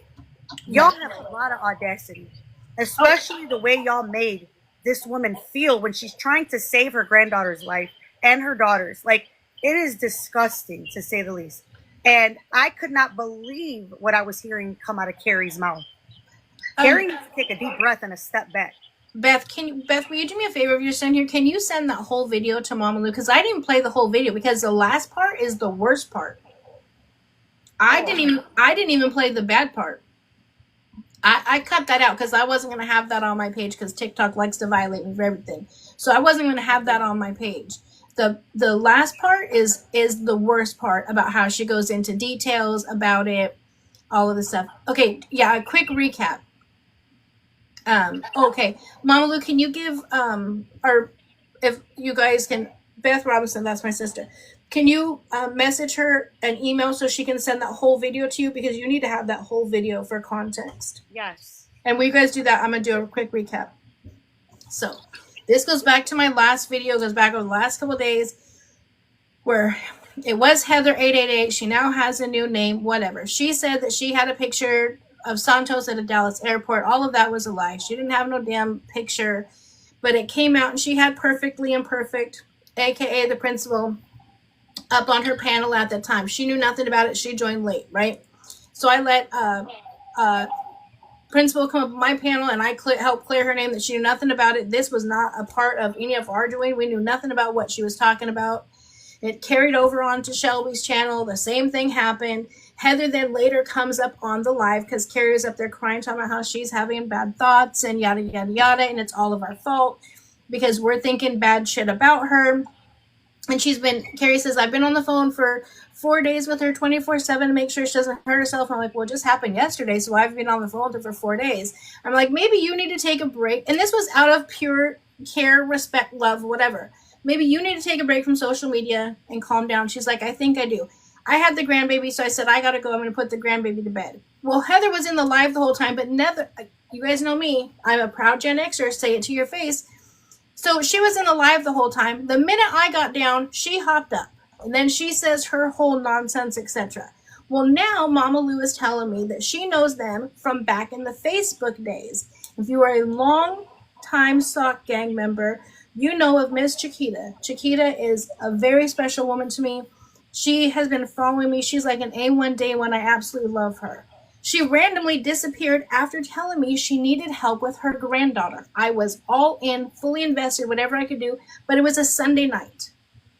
Y'all have a lot of audacity, especially the way y'all made this woman feel when she's trying to save her granddaughter's life and her daughter's. Like, it is disgusting to say the least. And I could not believe what I was hearing come out of Carrie's mouth. Carrie needs to take a deep breath and a step back. Beth, will you do me a favor if you're sitting here? Can you send that whole video to Mama Lou? Because I didn't play the whole video because the last part is the worst part. I didn't even play the bad part. I cut that out because I wasn't going to have that on my page because TikTok likes to violate me for everything. So I wasn't going to have that on my page. The last part is the worst part about how she goes into details about it, all of the stuff. Okay, yeah, a quick recap. Okay, Mama Lou, can you give or if you guys can, Beth Robinson, that's my sister. Can you message her an email so she can send that whole video to you? Because you need to have that whole video for context. Yes. And when you guys do that, I'm going to do a quick recap. So this goes back to my last video, goes back over the last couple of days where it was Heather888. She now has a new name, whatever. She said that she had a picture of Santos at a Dallas airport. All of that was a lie. She didn't have no damn picture, but it came out and she had Perfectly Imperfect, aka the principal, up on her panel at that time. She knew nothing about it. She joined late, right? So I let principal come up on my panel and I helped clear her name that she knew nothing about it. This was not a part of any of our doing. We knew nothing about what she was talking about. It carried over onto Shelby's channel. The same thing happened. Heather then later comes up on the live because Carrie was up there crying, talking about how she's having bad thoughts and yada, yada, yada. And it's all of our fault because we're thinking bad shit about her. And Carrie says, I've been on the phone for 4 days with her 24/7 to make sure she doesn't hurt herself. I'm like, well, it just happened yesterday, so I've been on the phone with her for 4 days. I'm like, maybe you need to take a break. And this was out of pure care, respect, love, whatever. Maybe you need to take a break from social media and calm down. She's like, I think I do. I had the grandbaby, so I said, I got to go. I'm going to put the grandbaby to bed. Well, Heather was in the live the whole time, but never, you guys know me. I'm a proud Gen Xer, say it to your face. So she was in the live the whole time. The minute I got down, she hopped up. And then she says her whole nonsense, etc. Well, now Mama Lou is telling me that she knows them from back in the Facebook days. If you are a long time Sock Gang member, you know of Miss Chiquita. Chiquita is a very special woman to me. She has been following me. She's like an A1 day one. I absolutely love her. She randomly disappeared after telling me she needed help with her granddaughter. I was all in, fully invested, whatever I could do, but it was a Sunday night.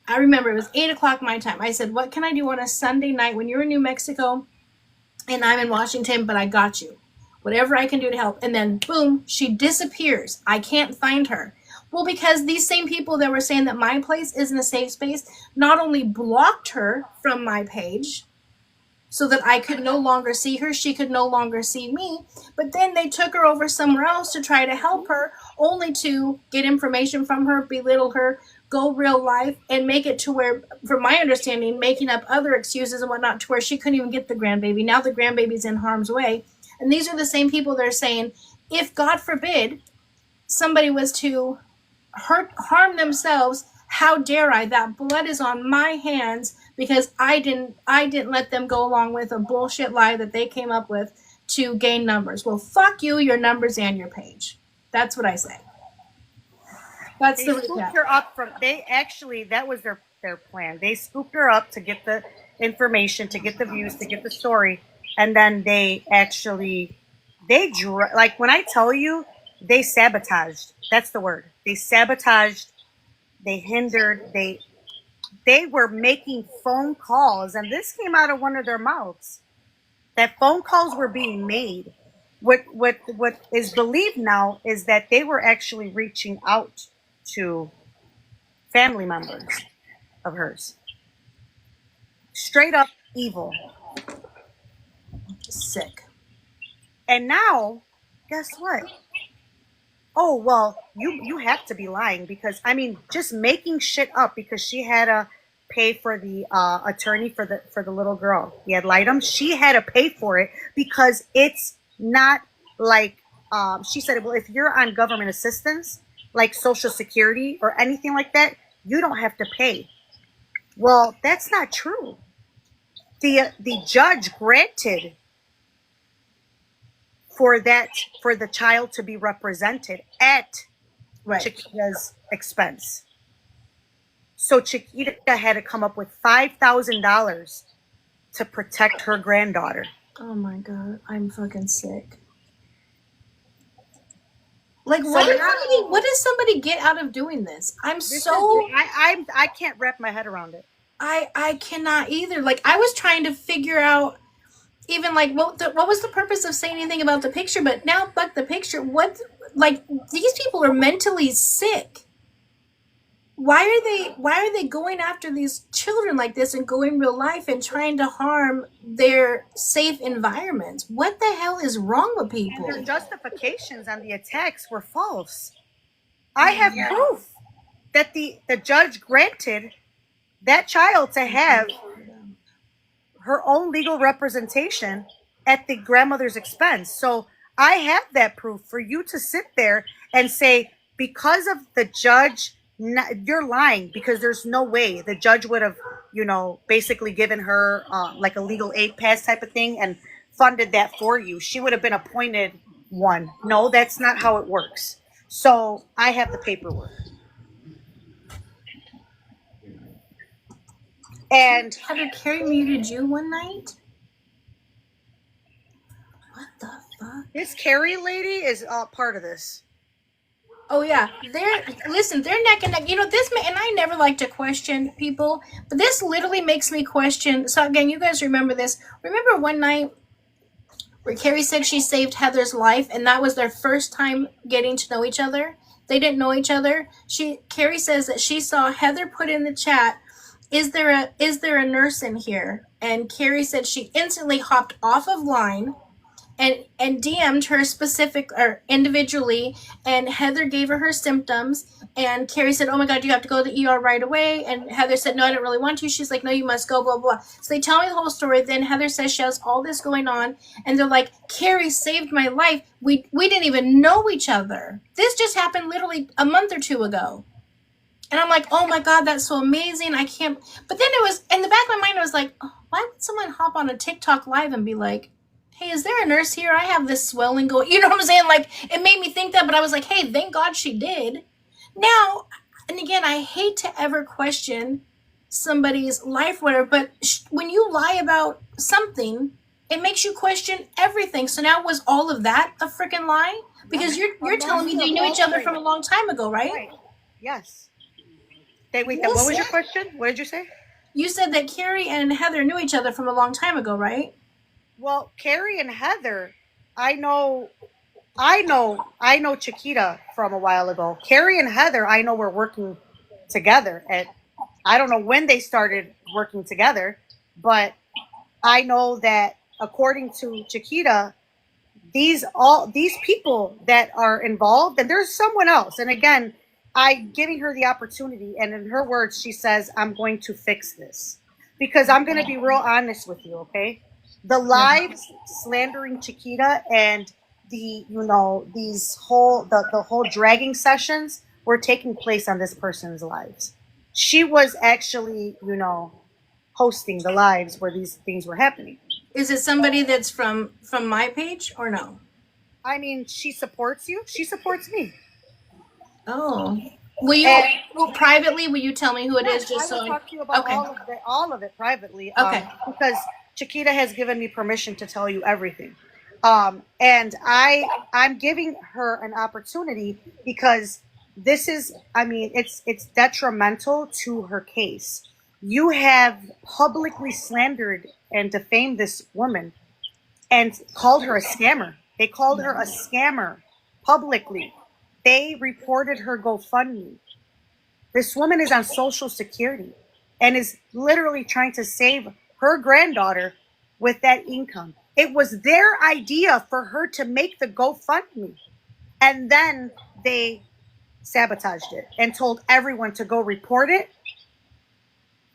I remember it was 8 o'clock my time. I said, what can I do on a Sunday night when you're in New Mexico and I'm in Washington, but I got you. Whatever I can do to help. And then, boom, she disappears. I can't find her. Well, because these same people that were saying that my place isn't a safe space not only blocked her from my page so that I could no longer see her, she could no longer see me, but then they took her over somewhere else to try to help her, only to get information from her, belittle her, go real life, and make it to where, from my understanding, making up other excuses and whatnot to where she couldn't even get the grandbaby. Now the grandbaby's in harm's way. And these are the same people that are saying, if God forbid somebody was to harm themselves, how dare I? That blood is on my hands because I didn't let them go along with a bullshit lie that they came up with to gain numbers. Well, fuck you, your numbers, and your page. That's what I say. That's They the scooped recap. her up from. They actually, that was their plan. They scooped her up to get the information, to get the views, to get the story, and then like when I tell you, they sabotaged. That's the word. They sabotaged. They hindered. They were making phone calls, and this came out of one of their mouths. That phone calls were being made. What is believed now is that they were actually reaching out to family members of hers. Straight up evil. Sick. And now, guess what? Oh, well, you have to be lying because, I mean, just making shit up because she had to pay for the attorney for the little girl. The ad litem. She had to pay for it because it's not like, she said, well, if you're on government assistance, like Social Security or anything like that, you don't have to pay. Well, that's not true. The judge granted for the child to be represented at Right. Chiquita's expense. So Chiquita had to come up with $5,000 to protect her granddaughter. Oh my God, I'm fucking sick. Like, So what does somebody get out of doing this? I can't wrap my head around it. I cannot either. Like, I was trying to figure out even like what was the purpose of saying anything about the picture, but now fuck the picture. What, like, these people are mentally sick. Why are they going after these children like this and going real life and trying to harm their safe environments? What the hell is wrong with people? And their justifications on the attacks were false. I have proof that the judge granted that child to have her own legal representation at the grandmother's expense. So I have that proof for you to sit there and say, because of the judge, you're lying, because there's no way the judge would have, basically given her like a legal aid pass type of thing and funded that for you. She would have been appointed one. No, that's not how it works. So I have the paperwork. And Heather Carey muted you one night? What the fuck? This Carrie lady is part of this. Oh yeah, they're neck and neck. You know this, and I never like to question people, but this literally makes me question. So again, you guys remember this? Remember one night where Carrie said she saved Heather's life, and that was their first time getting to know each other. They didn't know each other. Carrie says that she saw Heather put in the chat, is there a nurse in here? And Carrie said she instantly hopped off of line and DM'd her specific or individually, and Heather gave her symptoms, and Carrie said, "Oh my God, you have to go to the ER right away." And Heather said, "No, I don't really want to." She's like, "No, you must go." Blah blah. So they tell me the whole story. Then Heather says she has all this going on, and they're like, "Carrie saved my life. We didn't even know each other. This just happened literally a month or two ago." And I'm like, "Oh my God, that's so amazing. I can't." But then it was in the back of my mind, I was like, oh, why would someone hop on a TikTok live and be like, "Hey, is there a nurse here? I have this swelling going." You know what I'm saying? Like, it made me think that, but I was like, hey, thank God she did. Now, and again, I hate to ever question somebody's life, whatever, but when you lie about something, it makes you question everything. So now, was all of that a freaking lie? Because you're telling me they knew each other from a long time ago, right? Right. Yes. Wait, what was your question? What did you say? You said that Carrie and Heather knew each other from a long time ago, right? Well, Carrie and Heather, I know Chiquita from a while ago. Carrie and Heather, I know were working together at, I don't know when they started working together, but I know that according to Chiquita, these people that are involved, and there's someone else. And again, I giving her the opportunity, and in her words, she says, "I'm going to fix this," because I'm going to be real honest with you, okay? The lives slandering Chiquita and the whole dragging sessions were taking place on this person's lives. She was actually, hosting the lives where these things were happening. Is it somebody that's from my page or no? I mean, she supports you. She supports me. Oh, will you privately? Will you tell me who it is? Just I will so talk to you about okay. all of it privately. Okay. Because Chiquita has given me permission to tell you everything. And I'm giving her an opportunity because this is, I mean, it's detrimental to her case. You have publicly slandered and defamed this woman and called her a scammer. They called her a scammer publicly. They reported her GoFundMe. This woman is on Social Security and is literally trying to save her granddaughter with that income. It was their idea for her to make the GoFundMe. And then they sabotaged it and told everyone to go report it.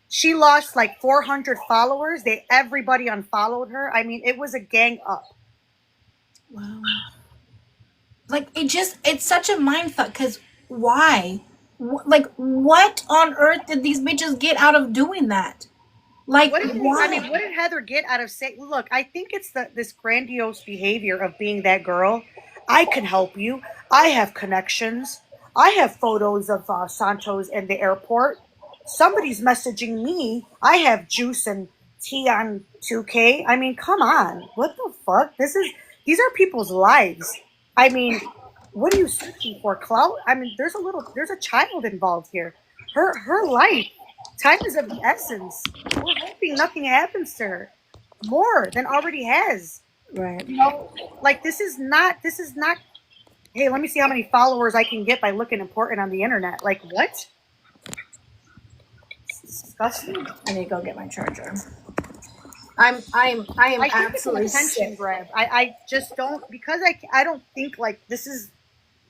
She lost like 400 followers. Everybody unfollowed her. I mean, it was a gang up. Wow. Like, it's such a mind fuck, because why? Like, what on earth did these bitches get out of doing that? Like, why? I mean, what did Heather get out of saying, look, I think it's this grandiose behavior of being that girl. I can help you. I have connections. I have photos of Santos in the airport. Somebody's messaging me. I have juice and tea on 2K. I mean, come on. What the fuck? These are people's lives. I mean, what are you searching for? Clout? I mean, there's a child involved here. Her life. Time is of the essence. We're hoping nothing happens to her. More than already has. Right. Like this is not, hey, let me see how many followers I can get by looking important on the internet. Like what? It's disgusting. I need to go get my charger. I am absolutely it's an attention sick. grab. I just don't, because I don't think like this is,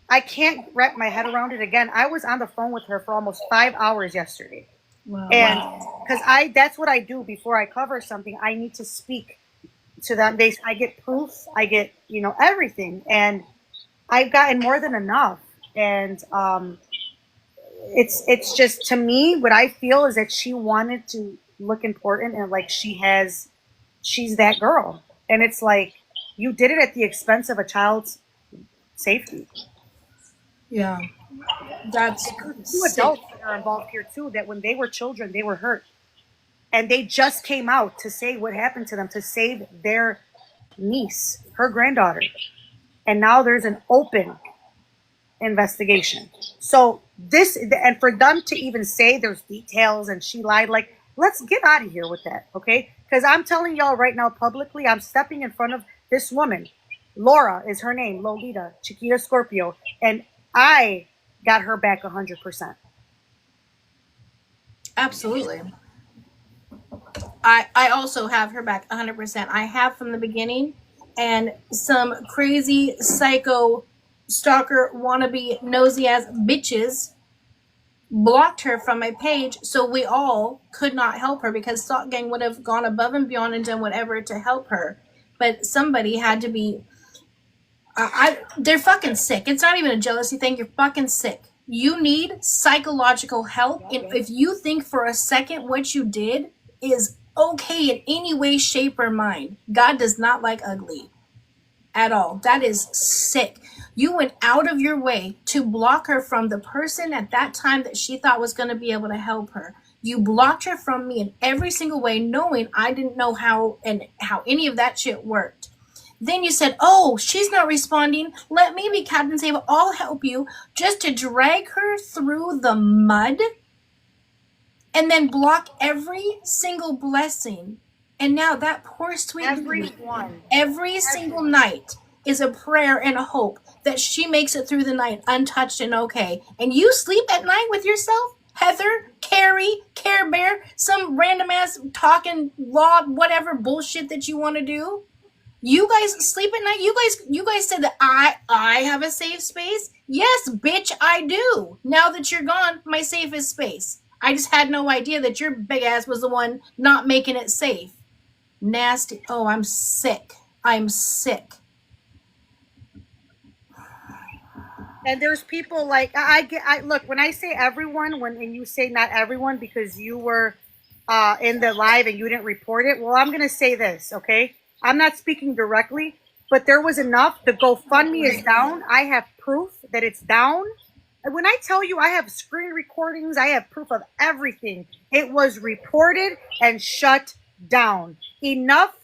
I can't wrap my head around it. Again, I was on the phone with her for almost 5 hours yesterday. Wow. And because that's what I do before I cover something. I need to speak to them. I get proof. I get, everything. And I've gotten more than enough. And it's just, to me, what I feel is that she wanted to look important and like she's that girl. And it's like, you did it at the expense of a child's safety. Yeah. That's two adults that are involved here too, that when they were children, they were hurt. And they just came out to say what happened to them, to save their niece, her granddaughter. And now there's an open investigation. So this, and for them to even say there's details and she lied, like, let's get out of here with that, okay? Because I'm telling y'all right now publicly, I'm stepping in front of this woman. Laura is her name, Lolita, Chiquita Scorpio, and I got her back 100%. Absolutely. I also have her back 100%. I have from the beginning, and some crazy psycho stalker wannabe nosy ass bitches blocked her from my page, so we all could not help her, because Stalk Gang would have gone above and beyond and done whatever to help her. But somebody had to be. They're fucking sick. It's not even a jealousy thing. You're fucking sick. You need psychological help. And if you think for a second what you did is okay in any way, shape, or mind, God does not like ugly at all. That is sick. You went out of your way to block her from the person at that time that she thought was going to be able to help her. You blocked her from me in every single way, knowing I didn't know how any of that shit worked. Then you said, oh, she's not responding. Let me be Captain Sable. I'll help you. Just to drag her through the mud and then block every single blessing. And now that poor sweet Everyone. every single night is a prayer and a hope that she makes it through the night untouched and okay. And you sleep at night with yourself? Heather, Carrie, Care Bear, some random ass talking law, whatever bullshit that you want to do? You guys sleep at night? You guys said that I have a safe space? Yes, bitch, I do. Now that you're gone, my safest space. I just had no idea that your big ass was the one not making it safe. Nasty. Oh, I'm sick. I'm sick. And there's people like I look, when I say everyone, and you say not everyone because you were in the live and you didn't report it. Well, I'm gonna say this, okay? I'm not speaking directly, but there was enough. The GoFundMe is down. I have proof that it's down. And when I tell you I have screen recordings, I have proof of everything. It was reported and shut down. Enough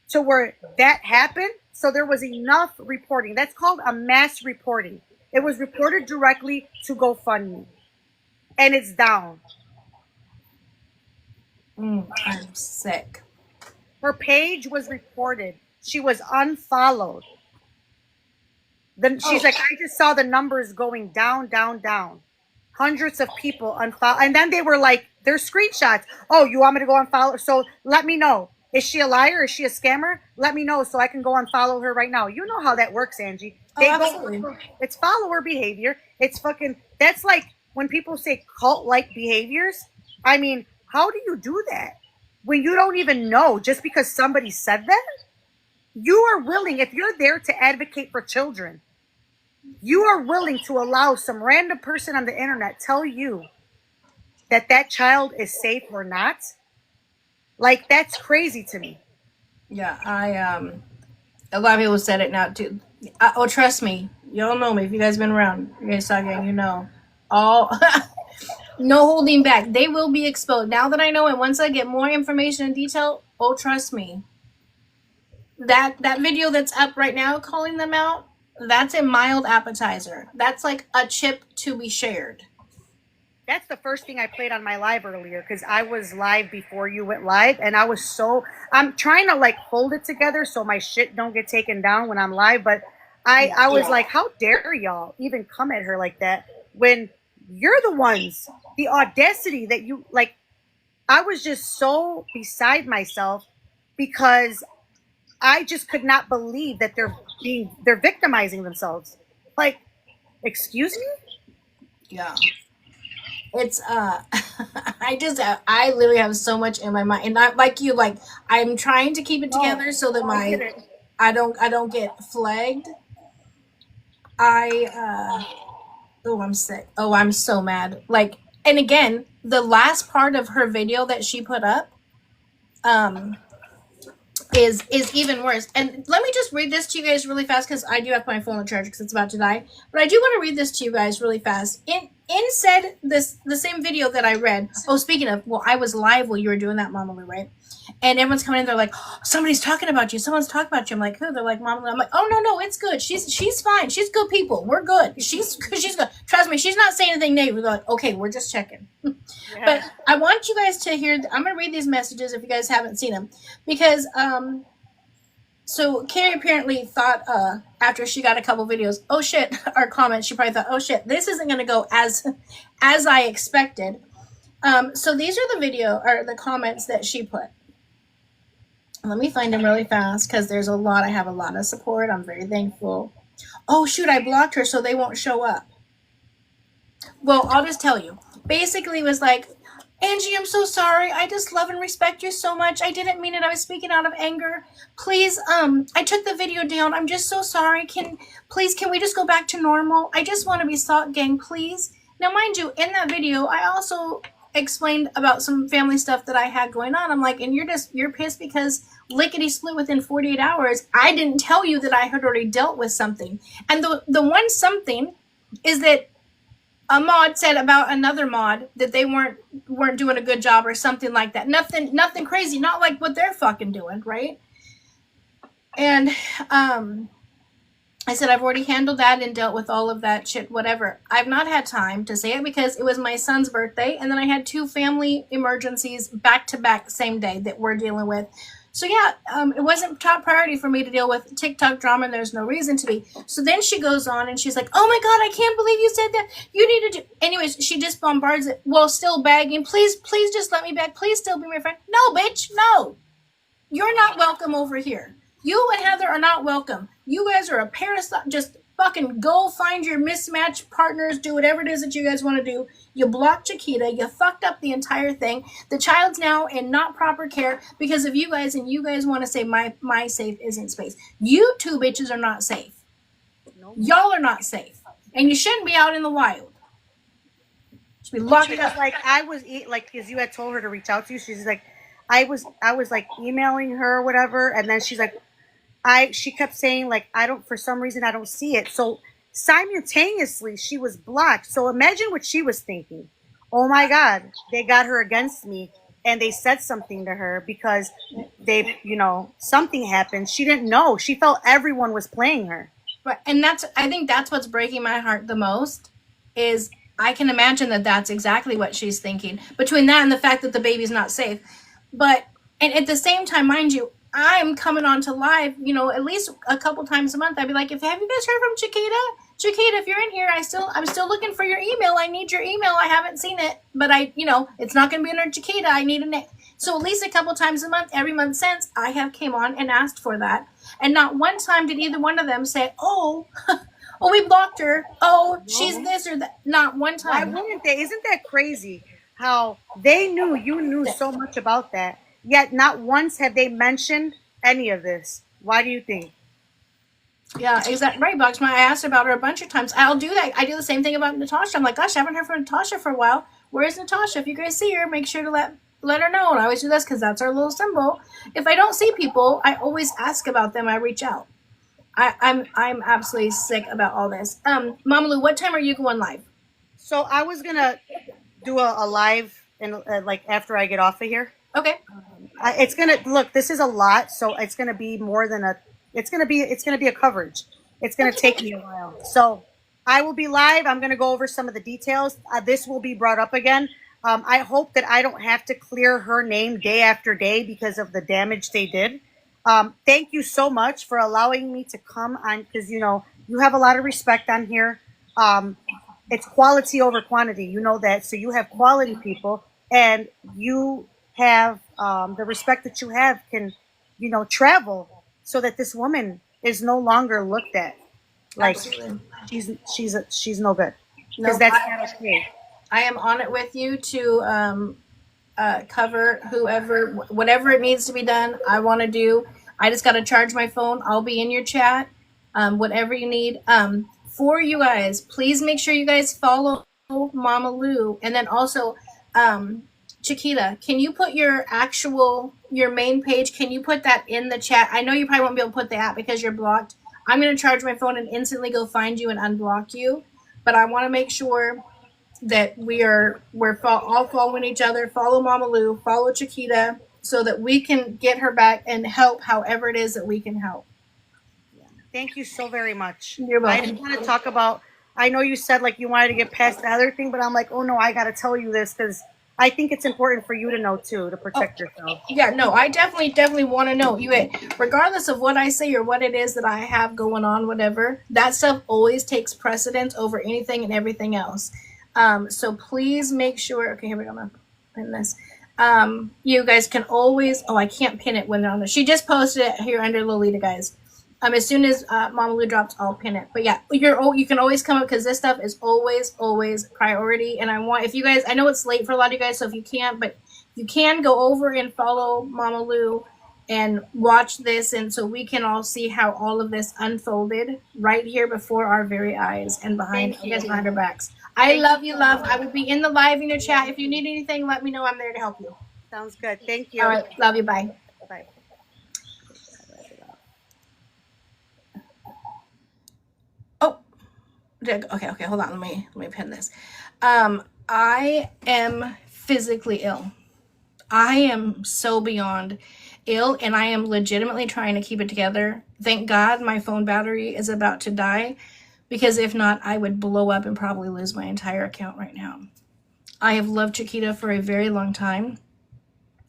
to where that happened. So there was enough reporting. That's called a mass reporting. It was reported directly to GoFundMe. And it's down. I'm sick. Her page was reported. She was unfollowed. Then she's like, I just saw the numbers going down, down, down. Hundreds of people unfollowed. And then they were like, there's screenshots. Oh, you want me to go unfollow? So let me know. Is she a liar? Is she a scammer? Let me know so I can go unfollow her right now. You know how that works, Angie. It's follower behavior. It's fucking, that's like when people say cult-like behaviors. I mean, how do you do that? When you don't even know, just because somebody said that? You are willing, if you're there to advocate for children, you are willing to allow some random person on the internet tell you that that child is safe or not? Like, that's crazy to me. Yeah, a lot of people said it now too. Oh, trust me, y'all know me. If you guys been around, you guys Stalk Gang, you know. All no holding back. They will be exposed. Now that I know, and once I get more information and detail, oh, trust me. That video that's up right now calling them out, that's a mild appetizer. That's like a chip to be shared. That's the first thing I played on my live earlier, because I was live before you went live, and I'm trying to like hold it together so my shit don't get taken down when I'm live, but I was like, how dare y'all even come at her like that when you're the ones, the audacity that you, like, I was just so beside myself because I just could not believe that they're victimizing themselves. Like, excuse me? Yeah. It's I literally have so much in my mind, and not like you, like I'm trying to keep it together so that I don't get flagged. I'm sick. Oh, I'm so mad. Like, and again, the last part of her video that she put up is even worse. And let me just read this to you guys really fast, because I do have my phone on charge because it's about to die. But I do want to read this to you guys really fast. In in said this the same video that I read. Oh, speaking of, well, I was live while you were doing that, Mama Lou, right? And everyone's coming in, they're like, oh, somebody's talking about you. Someone's talking about you. I'm like, who? They're like, Mama Lou. I'm like, oh no, it's good. She's fine. She's good people. We're good. She's good. Trust me, she's not saying anything negative. We're like, okay, we're just checking. Yeah. But I want you guys to hear. I'm gonna read these messages if you guys haven't seen them, because so Carrie apparently thought after she got a couple videos, oh shit, or comments, she probably thought, oh shit, this isn't gonna go as I expected. So these are the video or the comments that she put. Let me find them really fast because there's a lot. I have a lot of support. I'm very thankful. Oh shoot, I blocked her so they won't show up. Well, I'll just tell you. Basically, it was like, Angie, I'm so sorry. I just love and respect you so much. I didn't mean it. I was speaking out of anger. Please, I took the video down. I'm just so sorry. Can we just go back to normal? I just want to be Salt Gang, please. Now, mind you, in that video, I also explained about some family stuff that I had going on. I'm like, and you're pissed because lickety split within 48 hours. I didn't tell you that I had already dealt with something. And the one something is that a mod said about another mod that they weren't doing a good job or something like that. Nothing crazy, not like what they're fucking doing, right? And I said, I've already handled that and dealt with all of that shit, whatever. I've not had time to say it because it was my son's birthday, and then I had 2 family emergencies back to back same day that we're dealing with. So yeah, it wasn't top priority for me to deal with TikTok drama, and there's no reason to be. So then she goes on and she's like, oh my God, I can't believe you said that. You need to do... Anyways, she just bombards it while still begging, please just let me back. Please still be my friend. No, bitch, no. You're not welcome over here. You and Heather are not welcome. You guys are a parasite. Just fucking go find your mismatched partners. Do whatever it is that you guys want to do. You blocked Chiquita. You fucked up the entire thing. The child's now in not proper care because of you guys, and you guys want to say my safe isn't space. You 2 bitches are not safe. Nope. Y'all are not safe. And you shouldn't be out in the wild. You should be locked up. Like I was like, because you had told her to reach out to you. She's like, I was like emailing her or whatever, and then she's like, she kept saying like, for some reason I don't see it. So simultaneously she was blocked. So imagine what she was thinking. Oh my God, they got her against me and they said something to her because they, something happened. She didn't know. She felt everyone was playing her. Right. And I think that's what's breaking my heart the most is I can imagine that that's exactly what she's thinking between that and the fact that the baby's not safe. But, and at the same time, mind you, I'm coming on to live, at least a couple times a month. I'd be like, have you guys heard from Chiquita? Chiquita, if you're in here, I'm still looking for your email. I need your email. I haven't seen it, but it's not going to be under Chiquita. I need a name. So at least a couple times a month, every month since, I have came on and asked for that. And not one time did either one of them say, oh, we blocked her. Oh, she's this or that. Not one time. Why wouldn't they? Isn't that crazy how you knew so much about that? Yet not once have they mentioned any of this. Why do you think? Yeah, exactly. Right, Boxman. I asked about her a bunch of times. I'll do that. I do the same thing about Natasha. I'm like, gosh, I haven't heard from Natasha for a while. Where's Natasha? If you guys see her, make sure to let her know. And I always do this because that's our little symbol. If I don't see people, I always ask about them. I reach out. I'm absolutely sick about all this. Mama Lou, what time are you going live? So I was gonna do a live and like after I get off of here. Okay. It's gonna look. This is a lot, so it's gonna be more than a. It's gonna be a coverage. It's gonna take me a while. So I will be live. I'm gonna go over some of the details. This will be brought up again. I hope that I don't have to clear her name day after day because of the damage they did. Thank you so much for allowing me to come on because you have a lot of respect on here. It's quality over quantity. You know that. So you have quality people, and you have the respect that you have can travel so that this woman is no longer looked at like Absolutely. she's no good because that's not okay. I am on it with you to cover whatever it needs to be done. I want to do. I just got to charge my phone. I'll be in your chat. Whatever you need. For you guys, please make sure you guys follow Mama Lou, and then also Chiquita, can you put your main page, can you put that in the chat? I know you probably won't be able to put the app because you're blocked. I'm going to charge my phone and instantly go find you and unblock you. But I want to make sure that we're all following each other. Follow Mama Lou, follow Chiquita, so that we can get her back and help however it is that we can help. Thank you so very much. You're welcome. I just want to talk about, I know you said like you wanted to get past the other thing, but I'm like, oh no, I got to tell you this because I think it's important for you to know too, to protect yourself. Yeah, no, I definitely want to know. Regardless of what I say or what it is that I have going on, whatever, that stuff always takes precedence over anything and everything else. So please make sure. Okay, here we go. I'm gonna pin this. You guys can always. Oh, I can't pin it when they're on there. She just posted it here under Lolita, guys. As soon as Mama Lou drops, I'll pin it. But yeah, you can always come up because this stuff is always priority. And if you guys, I know it's late for a lot of you guys, so if you can't, but you can go over and follow Mama Lou and watch this, and so we can all see how all of this unfolded right here before our very eyes and behind our backs. I love you, love. I will be in the live in your chat. If you need anything, let me know. I'm there to help you. Sounds good. Thank you. All right, love you. Bye. Bye. Okay, hold on. Let me pin this. I am physically ill. I am so beyond ill, and I am legitimately trying to keep it together. Thank God my phone battery is about to die, because if not, I would blow up and probably lose my entire account right now. I have loved Chiquita for a very long time.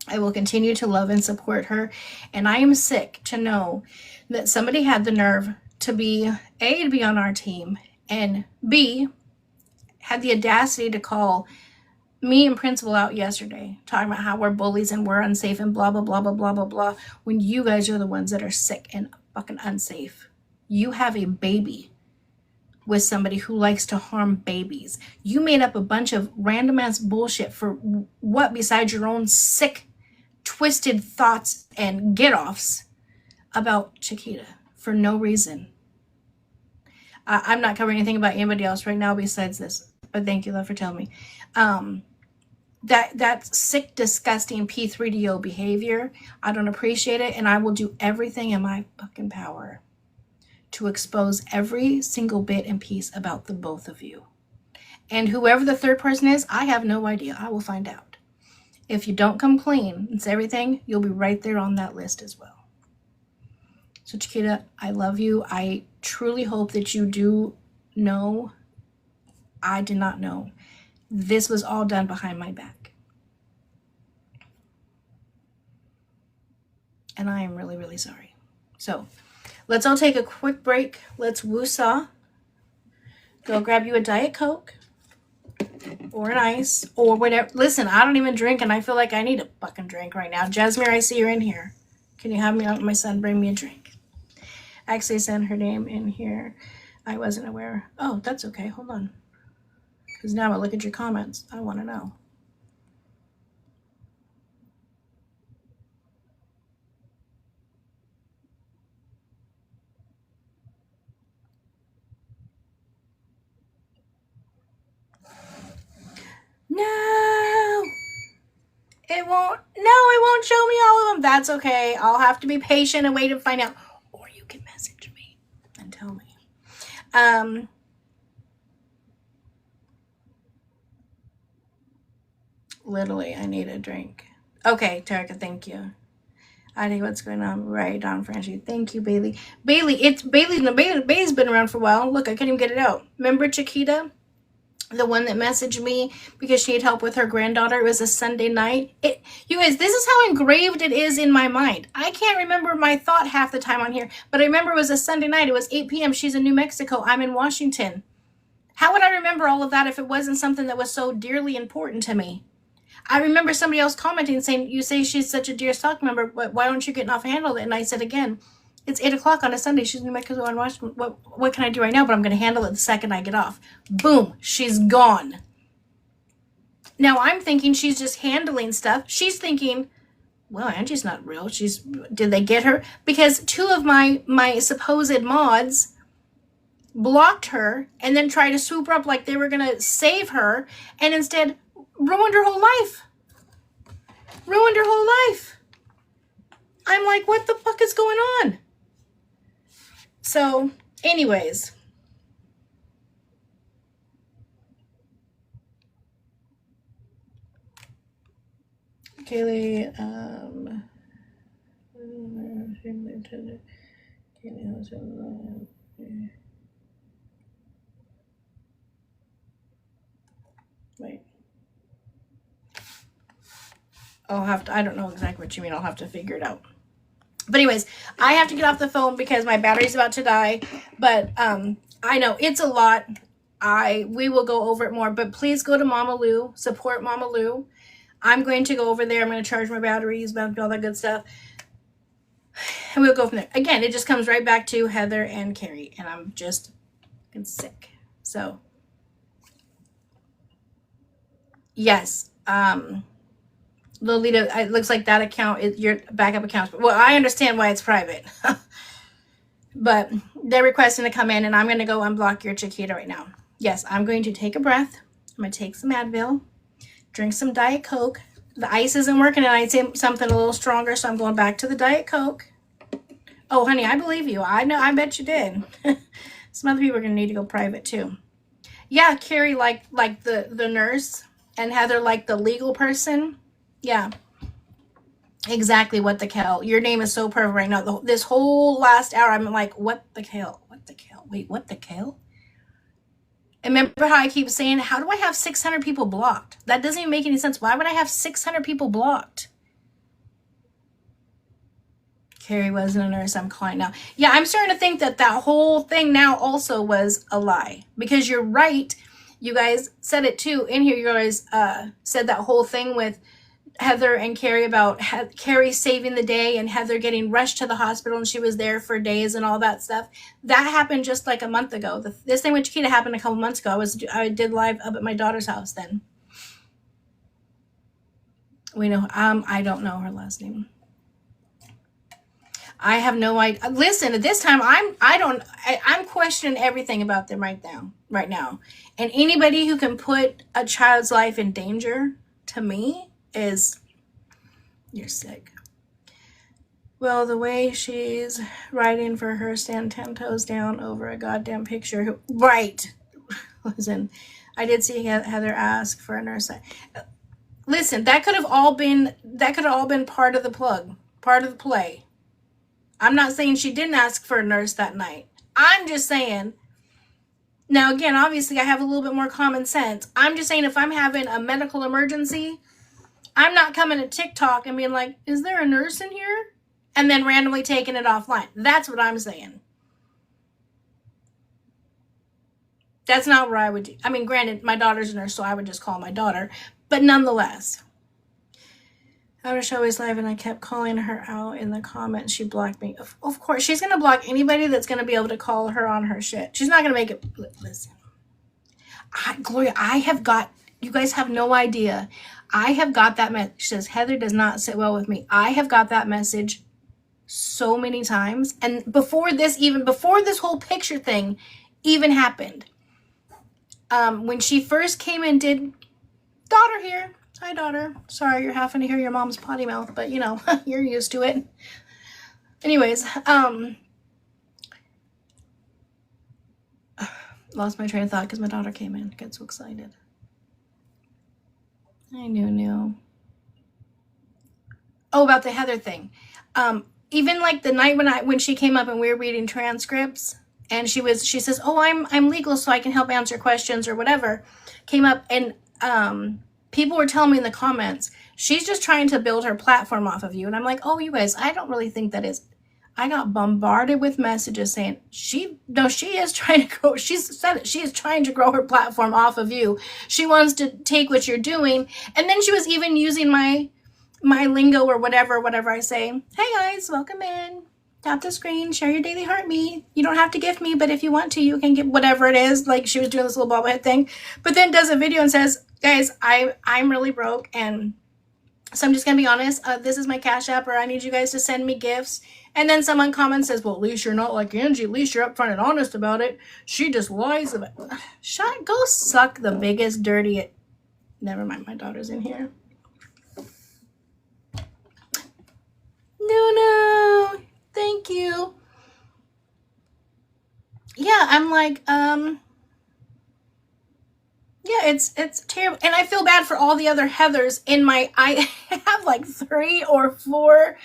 I will continue to love and support her, and I am sick to know that somebody had the nerve to be on our team, and B, had the audacity to call me and Principal out yesterday, talking about how we're bullies and we're unsafe and blah, blah, blah, blah, blah, blah, blah, when you guys are the ones that are sick and fucking unsafe. You have a baby with somebody who likes to harm babies. You made up a bunch of random ass bullshit for what besides your own sick, twisted thoughts and get-offs about Chiquita for no reason. I'm not covering anything about anybody else right now besides this, but thank you, love, for telling me. That sick, disgusting P3DO behavior, I don't appreciate it, and I will do everything in my fucking power to expose every single bit and piece about the both of you. And whoever the third person is, I have no idea. I will find out. If you don't come clean and say everything, you'll be right there on that list as well. So Chiquita, I love you. I truly hope that you do know. I did not know. This was all done behind my back. And I am really, really sorry. So let's all take a quick break. Let's woosah. Go grab you a Diet Coke or an ice or whatever. Listen, I don't even drink, and I feel like I need a fucking drink right now. Jasmine, I see you're in here. Can you have my son bring me a drink? Actually send her name in here. I wasn't aware. Oh, that's okay. Hold on. Because now I look at your comments. I want to know. No! It won't show me all of them. That's okay. I'll have to be patient and wait and find out. Or you can message me and tell me. Literally, I need a drink. Okay, Tarika, thank you. I think what's going on. Right, Don Franchi. Thank you, Bailey. Bailey's been around for a while. Look, I can't even get it out. Remember Chiquita? The one that messaged me because she needed help with her granddaughter. It was a Sunday night. You guys, this is how engraved it is in my mind. I can't remember my thought half the time on here, but I remember it was a Sunday night. It was 8 p.m. She's in New Mexico. I'm in Washington. How would I remember all of that if it wasn't something that was so dearly important to me? I remember somebody else commenting saying, you say she's such a dear stock member, but why aren't you getting off handle? And I said again, it's 8 o'clock on a Sunday. She's in New Mexico and Washington. What can I do right now? But I'm going to handle it the second I get off. Boom. She's gone. Now I'm thinking she's just handling stuff. She's thinking, well, Angie's not real. Did they get her? Because two of my supposed mods blocked her and then tried to swoop her up like they were going to save her, and instead ruined her whole life. Ruined her whole life. I'm like, what the fuck is going on? So, anyways, Kaylee, wait. I don't know exactly what you mean. I'll have to figure it out. But anyways, I have to get off the phone because my battery's about to die. But I know it's a lot. We will go over it more. But please go to Mama Lou. Support Mama Lou. I'm going to go over there. I'm going to charge my batteries, all that good stuff. And we'll go from there. Again, it just comes right back to Heather and Carrie. And I'm just sick. So, yes. Lolita, it looks like that account is your backup account. Well, I understand why it's private. But they're requesting to come in, and I'm going to go unblock your Chiquita right now. Yes, I'm going to take a breath. I'm going to take some Advil, drink some Diet Coke. The ice isn't working, and I need something a little stronger, so I'm going back to the Diet Coke. Oh, honey, I believe you. I know. I bet you did. Some other people are going to need to go private, too. Yeah, Carrie, like the nurse, and Heather, like the legal person. Yeah. Exactly. What the hell? Your name is so perfect right now. This whole last hour, I'm like, what the hell? What the hell? Wait, what the hell? And remember how I keep saying, how do I have 600 people blocked? That doesn't even make any sense. Why would I have 600 people blocked? Carrie wasn't a nurse. I'm calling now. Yeah, I'm starting to think that whole thing now also was a lie. Because you're right. You guys said it too. In here, you guys said that whole thing with Heather and Carrie about Carrie saving the day and Heather getting rushed to the hospital and she was there for days and all that stuff. That happened just like a month ago. This thing with Chiquita happened a couple months ago. I did live up at my daughter's house then. We know. I don't know her last name. I have no idea. Listen, at this time, I'm questioning everything about them right now. And anybody who can put a child's life in danger, to me, you're sick. Well, the way she's writing for her, stand 10 toes down over a goddamn picture. Right. Listen, I did see Heather ask for a nurse. Listen, that could have all been part of the play. I'm not saying she didn't ask for a nurse that night. I'm just saying. Now, again, obviously, I have a little bit more common sense. I'm just saying if I'm having a medical emergency, I'm not coming to TikTok and being like, is there a nurse in here? And then randomly taking it offline. That's what I'm saying. That's not what I would do. I mean, granted, my daughter's a nurse, so I would just call my daughter. But nonetheless, I was always live and I kept calling her out in the comments. She blocked me. Of course, she's going to block anybody that's going to be able to call her on her shit. She's not going to make it. Listen. Gloria, you guys have no idea. I have got that message. She says, Heather does not sit well with me. I have got that message so many times. And before this whole picture thing even happened, when she first came and did, daughter here. Hi, daughter. Sorry, you're having to hear your mom's potty mouth, but you're used to it. Anyways, lost my train of thought because my daughter came in. Got so excited. I knew. Oh, about the Heather thing. Even like the night when she came up and we were reading transcripts, and she says, "Oh, I'm legal, so I can help answer questions or whatever." Came up and people were telling me in the comments, she's just trying to build her platform off of you, and I'm like, "Oh, you guys, I don't really think that is." I got bombarded with messages saying she is trying to grow. She's said it. She is trying to grow her platform off of you. She wants to take what you're doing. And then she was even using my lingo or whatever I say. Hey guys, welcome in. Tap the screen, share your daily heartbeat. You don't have to gift me, but if you want to, you can get whatever it is. Like she was doing this little bobblehead thing, but then does a video and says, guys, I'm really broke. And so I'm just going to be honest. This is my Cash App, or I need you guys to send me gifts. And then someone comments, says, well, at least you're not like Angie. At least you're upfront and honest about it. She just lies about it. Go suck the biggest dirty. Never mind, my daughter's in here. No. Thank you. Yeah, I'm like, Yeah, it's terrible, and I feel bad for all the other Heathers in my. I have like three or four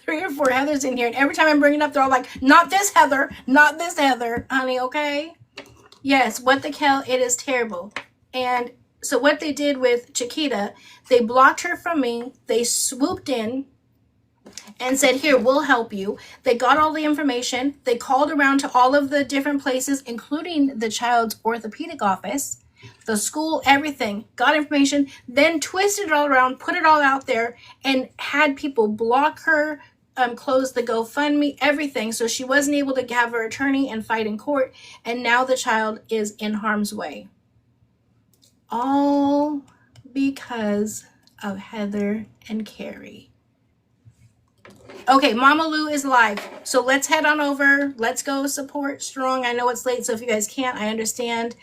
Heathers in here, and every time I'm bringing up, they're all like, "Not this Heather, not this Heather, honey." Okay, yes, what the hell? It is terrible, and so what they did with Chiquita, they blocked her from me. They swooped in and said, "Here, we'll help you." They got all the information. They called around to all of the different places, including the child's orthopedic office, the school, everything, got information, then twisted it all around, put it all out there, and had people block her, close the GoFundMe, everything. So she wasn't able to have her attorney and fight in court. And now the child is in harm's way. All because of Heather and Carrie. Okay, Mama Lou is live. So let's head on over. Let's go support Strong. I know it's late, so if you guys can't, I understand.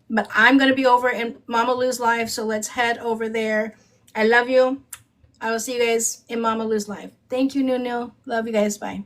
But I'm going to be over in Mama Lou's live, so let's head over there. I love you. I will see you guys in Mama Lou's live. Thank you, Nuno. Love you guys. Bye.